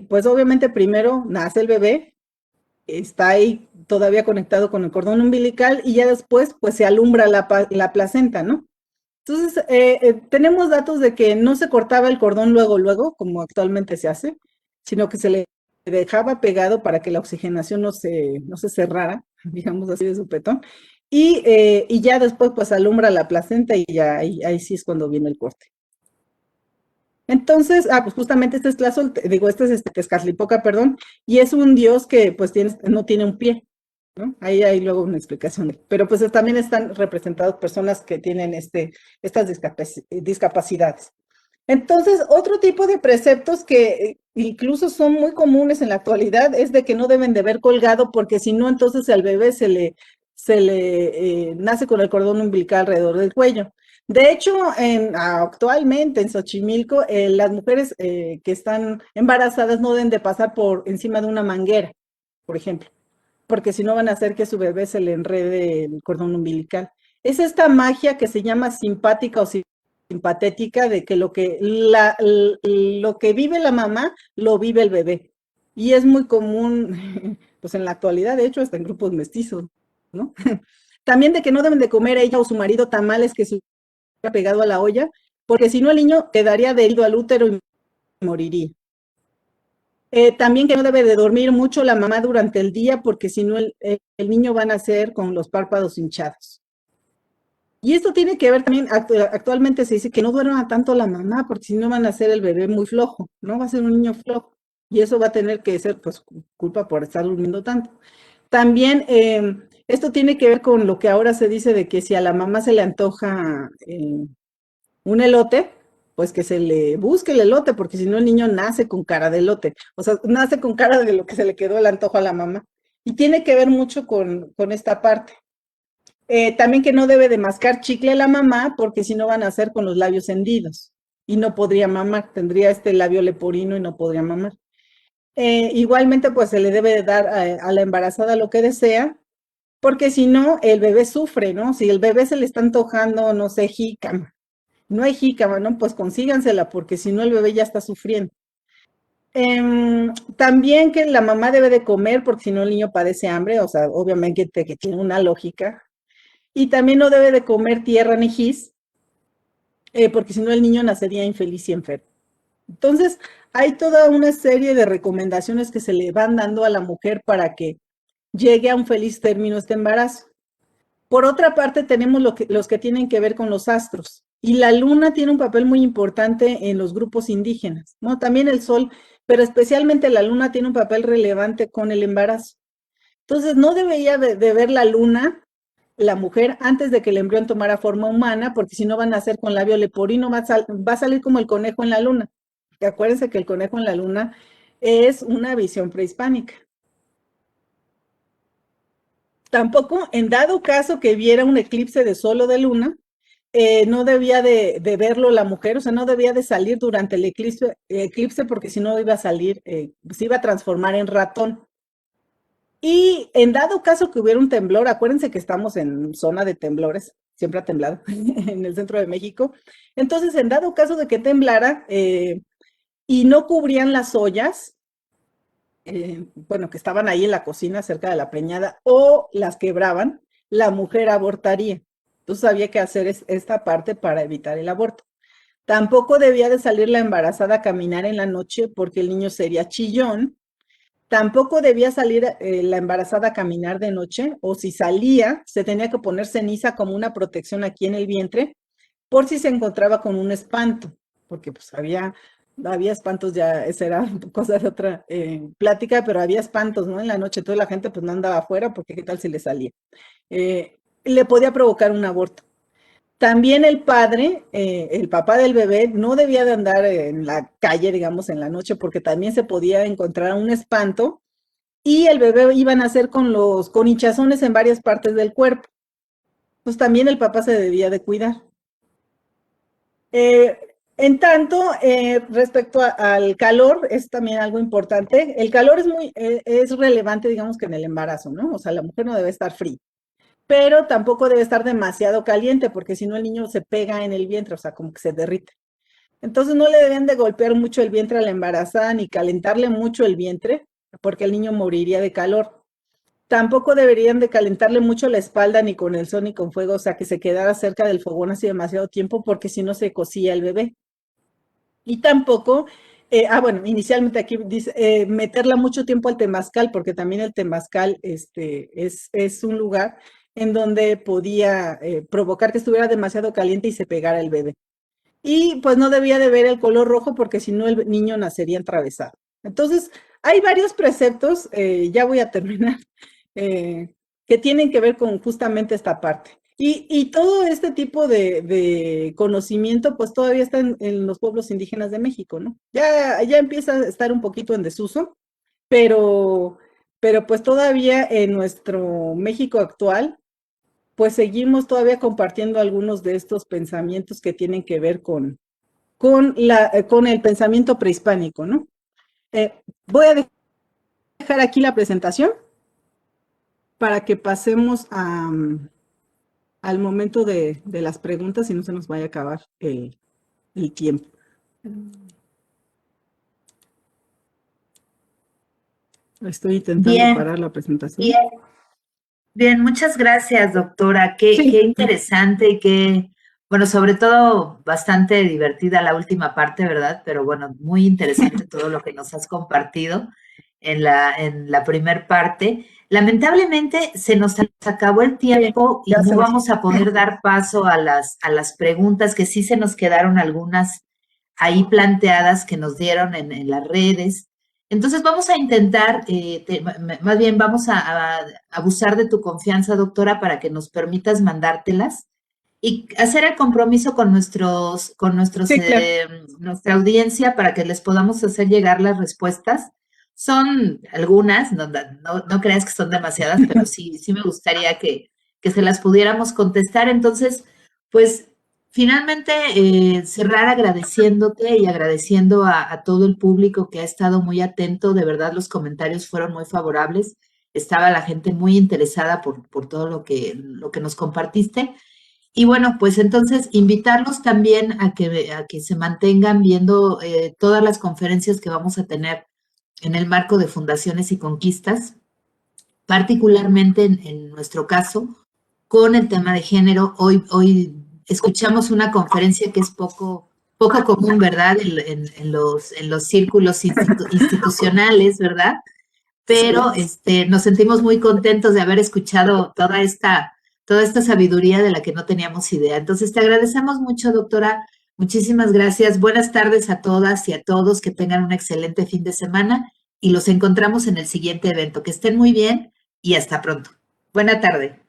S1: pues obviamente primero nace el bebé, está ahí todavía conectado con el cordón umbilical y ya después pues se alumbra la placenta, ¿no? Entonces, tenemos datos de que no se cortaba el cordón luego, como actualmente se hace, sino que se le dejaba pegado para que la oxigenación no se cerrara, digamos así de supetón, y ya después pues alumbra la placenta y ya ahí sí es cuando viene el corte. Entonces, pues justamente este es este es Tezcatlipoca, perdón, y es un dios que pues no tiene un pie, ¿no? Ahí hay luego una explicación. Pero pues también están representadas personas que tienen estas discapacidades. Entonces, otro tipo de preceptos que incluso son muy comunes en la actualidad es de que no deben de ver colgado porque si no, entonces al bebé se le nace con el cordón umbilical alrededor del cuello. De hecho, actualmente en Xochimilco, las mujeres que están embarazadas no deben de pasar por encima de una manguera, por ejemplo, porque si no van a hacer que su bebé se le enrede el cordón umbilical. Es esta magia que se llama simpática o simpatética de que lo que vive la mamá lo vive el bebé. Y es muy común, pues en la actualidad, de hecho, hasta en grupos mestizos, ¿no? También de que no deben de comer ella o su marido tamales que se hubiera pegado a la olla, porque si no el niño quedaría adherido al útero y moriría. También que no debe de dormir mucho la mamá durante el día, porque si no el niño va a nacer con los párpados hinchados. Y esto tiene que ver también, actualmente se dice que no duerma tanto la mamá, porque si no van a ser el bebé muy flojo, ¿no? Va a ser un niño flojo. Y eso va a tener que ser, pues, culpa por estar durmiendo tanto. También esto tiene que ver con lo que ahora se dice de que si a la mamá se le antoja un elote, pues que se le busque el elote, porque si no el niño nace con cara de elote. O sea, nace con cara de lo que se le quedó el antojo a la mamá. Y tiene que ver mucho con esta parte. También que no debe de mascar chicle la mamá, porque si no van a hacer con los labios hendidos y no podría mamar, tendría este labio leporino y no podría mamar. Igualmente, pues se le debe de dar a la embarazada lo que desea, porque si no, el bebé sufre, ¿no? Si el bebé se le está antojando, no sé, jícama, no hay jícama, ¿no? Pues consígansela, porque si no, el bebé ya está sufriendo. También que la mamá debe de comer, porque si no, el niño padece hambre, o sea, obviamente que tiene una lógica. Y también no debe de comer tierra ni gis, porque si no, el niño nacería infeliz y enfermo. Entonces, hay toda una serie de recomendaciones que se le van dando a la mujer para que llegue a un feliz término este embarazo. Por otra parte, tenemos los que tienen que ver con los astros. Y la luna tiene un papel muy importante en los grupos indígenas, ¿no? También el sol, pero especialmente la luna tiene un papel relevante con el embarazo. Entonces, no debería de ver la luna la mujer antes de que el embrión tomara forma humana, porque si no van a hacer con labio leporino, va a salir como el conejo en la luna. Y acuérdense que el conejo en la luna es una visión prehispánica. Tampoco, en dado caso que viera un eclipse de sol o de luna, no debía de verlo la mujer, o sea, no debía de salir durante el eclipse porque si no iba a salir, se iba a transformar en ratón. Y en dado caso que hubiera un temblor, acuérdense que estamos en zona de temblores, siempre ha temblado en el centro de México. Entonces, en dado caso de que temblara y no cubrían las ollas, bueno, que estaban ahí en la cocina cerca de la preñada, o las quebraban, la mujer abortaría. Entonces había que hacer esta parte para evitar el aborto. Tampoco debía de salir la embarazada a caminar en la noche porque el niño sería chillón. Tampoco debía salir la embarazada a caminar de noche, o si salía, se tenía que poner ceniza como una protección aquí en el vientre, por si se encontraba con un espanto, porque pues había espantos ya, esa era cosa de otra plática, pero había espantos, ¿no? En la noche toda la gente pues no andaba afuera, porque qué tal si le salía. Le podía provocar un aborto. También el papá del bebé, no debía de andar en la calle, digamos, en la noche, porque también se podía encontrar un espanto y el bebé iba a nacer con hinchazones en varias partes del cuerpo. Pues también el papá se debía de cuidar. Eh, en tanto, respecto al calor, es también algo importante. El calor es relevante, digamos, que en el embarazo, ¿no? O sea, la mujer no debe estar fría, pero tampoco debe estar demasiado caliente, porque si no el niño se pega en el vientre, o sea, como que se derrite. Entonces no le deben de golpear mucho el vientre a la embarazada ni calentarle mucho el vientre, porque el niño moriría de calor. Tampoco deberían de calentarle mucho la espalda ni con el sol ni con fuego, o sea, que se quedara cerca del fogón así demasiado tiempo porque si no se cocía el bebé. Y tampoco, bueno, inicialmente aquí dice meterla mucho tiempo al temazcal, porque también el temazcal es un lugar en donde podía provocar que estuviera demasiado caliente y se pegara el bebé. Y pues no debía de ver el color rojo porque si no el niño nacería atravesado. Entonces, hay varios preceptos, ya voy a terminar, que tienen que ver con justamente esta parte. Y todo este tipo de conocimiento, pues todavía está en los pueblos indígenas de México, ¿no? Ya empieza a estar un poquito en desuso, pero, pero pues todavía en nuestro México actual, pues seguimos todavía compartiendo algunos de estos pensamientos que tienen que ver con el pensamiento prehispánico, ¿no? Voy a dejar aquí la presentación para que pasemos al momento de las preguntas y no se nos vaya a acabar el tiempo. Estoy intentando
S2: Bien,
S1: parar la presentación.
S2: bien, bien, muchas gracias, doctora. Qué
S1: Sí,
S2: interesante y bueno, sobre todo bastante divertida la última parte, ¿verdad? Pero bueno, muy interesante todo lo que nos has compartido en la primer parte. Lamentablemente se nos acabó el
S1: sí,
S2: tiempo y
S1: ya se
S2: no
S1: nos...
S2: vamos a poder dar paso a a las preguntas, que sí se nos quedaron algunas ahí planteadas que nos dieron en las redes. Entonces vamos a intentar, más bien vamos a abusar de tu confianza, doctora, para que nos permitas mandártelas y hacer el compromiso con
S1: Sí, claro.
S2: nuestra audiencia para que les podamos hacer llegar las respuestas. Son algunas, no creas que son demasiadas, pero sí me gustaría que se las pudiéramos contestar. Entonces, pues finalmente cerrar agradeciéndote y agradeciendo a todo el público que ha estado muy atento. De verdad, los comentarios fueron muy favorables. Estaba la gente muy interesada por todo lo que nos compartiste. Y bueno, pues entonces invitarlos también a que se mantengan viendo todas las conferencias que vamos a tener en el marco de Fundaciones y Conquistas, particularmente en nuestro caso, con el tema de género. Hoy escuchamos una conferencia que es poco común, ¿verdad? En los círculos institucionales, ¿verdad? Pero nos sentimos muy contentos de haber escuchado toda esta sabiduría de la que no teníamos idea. Entonces, te agradecemos mucho, doctora. Muchísimas gracias. Buenas tardes a todas y a todos. Que tengan un excelente fin de semana y los encontramos en el siguiente evento. Que estén muy bien y hasta pronto. Buena tarde.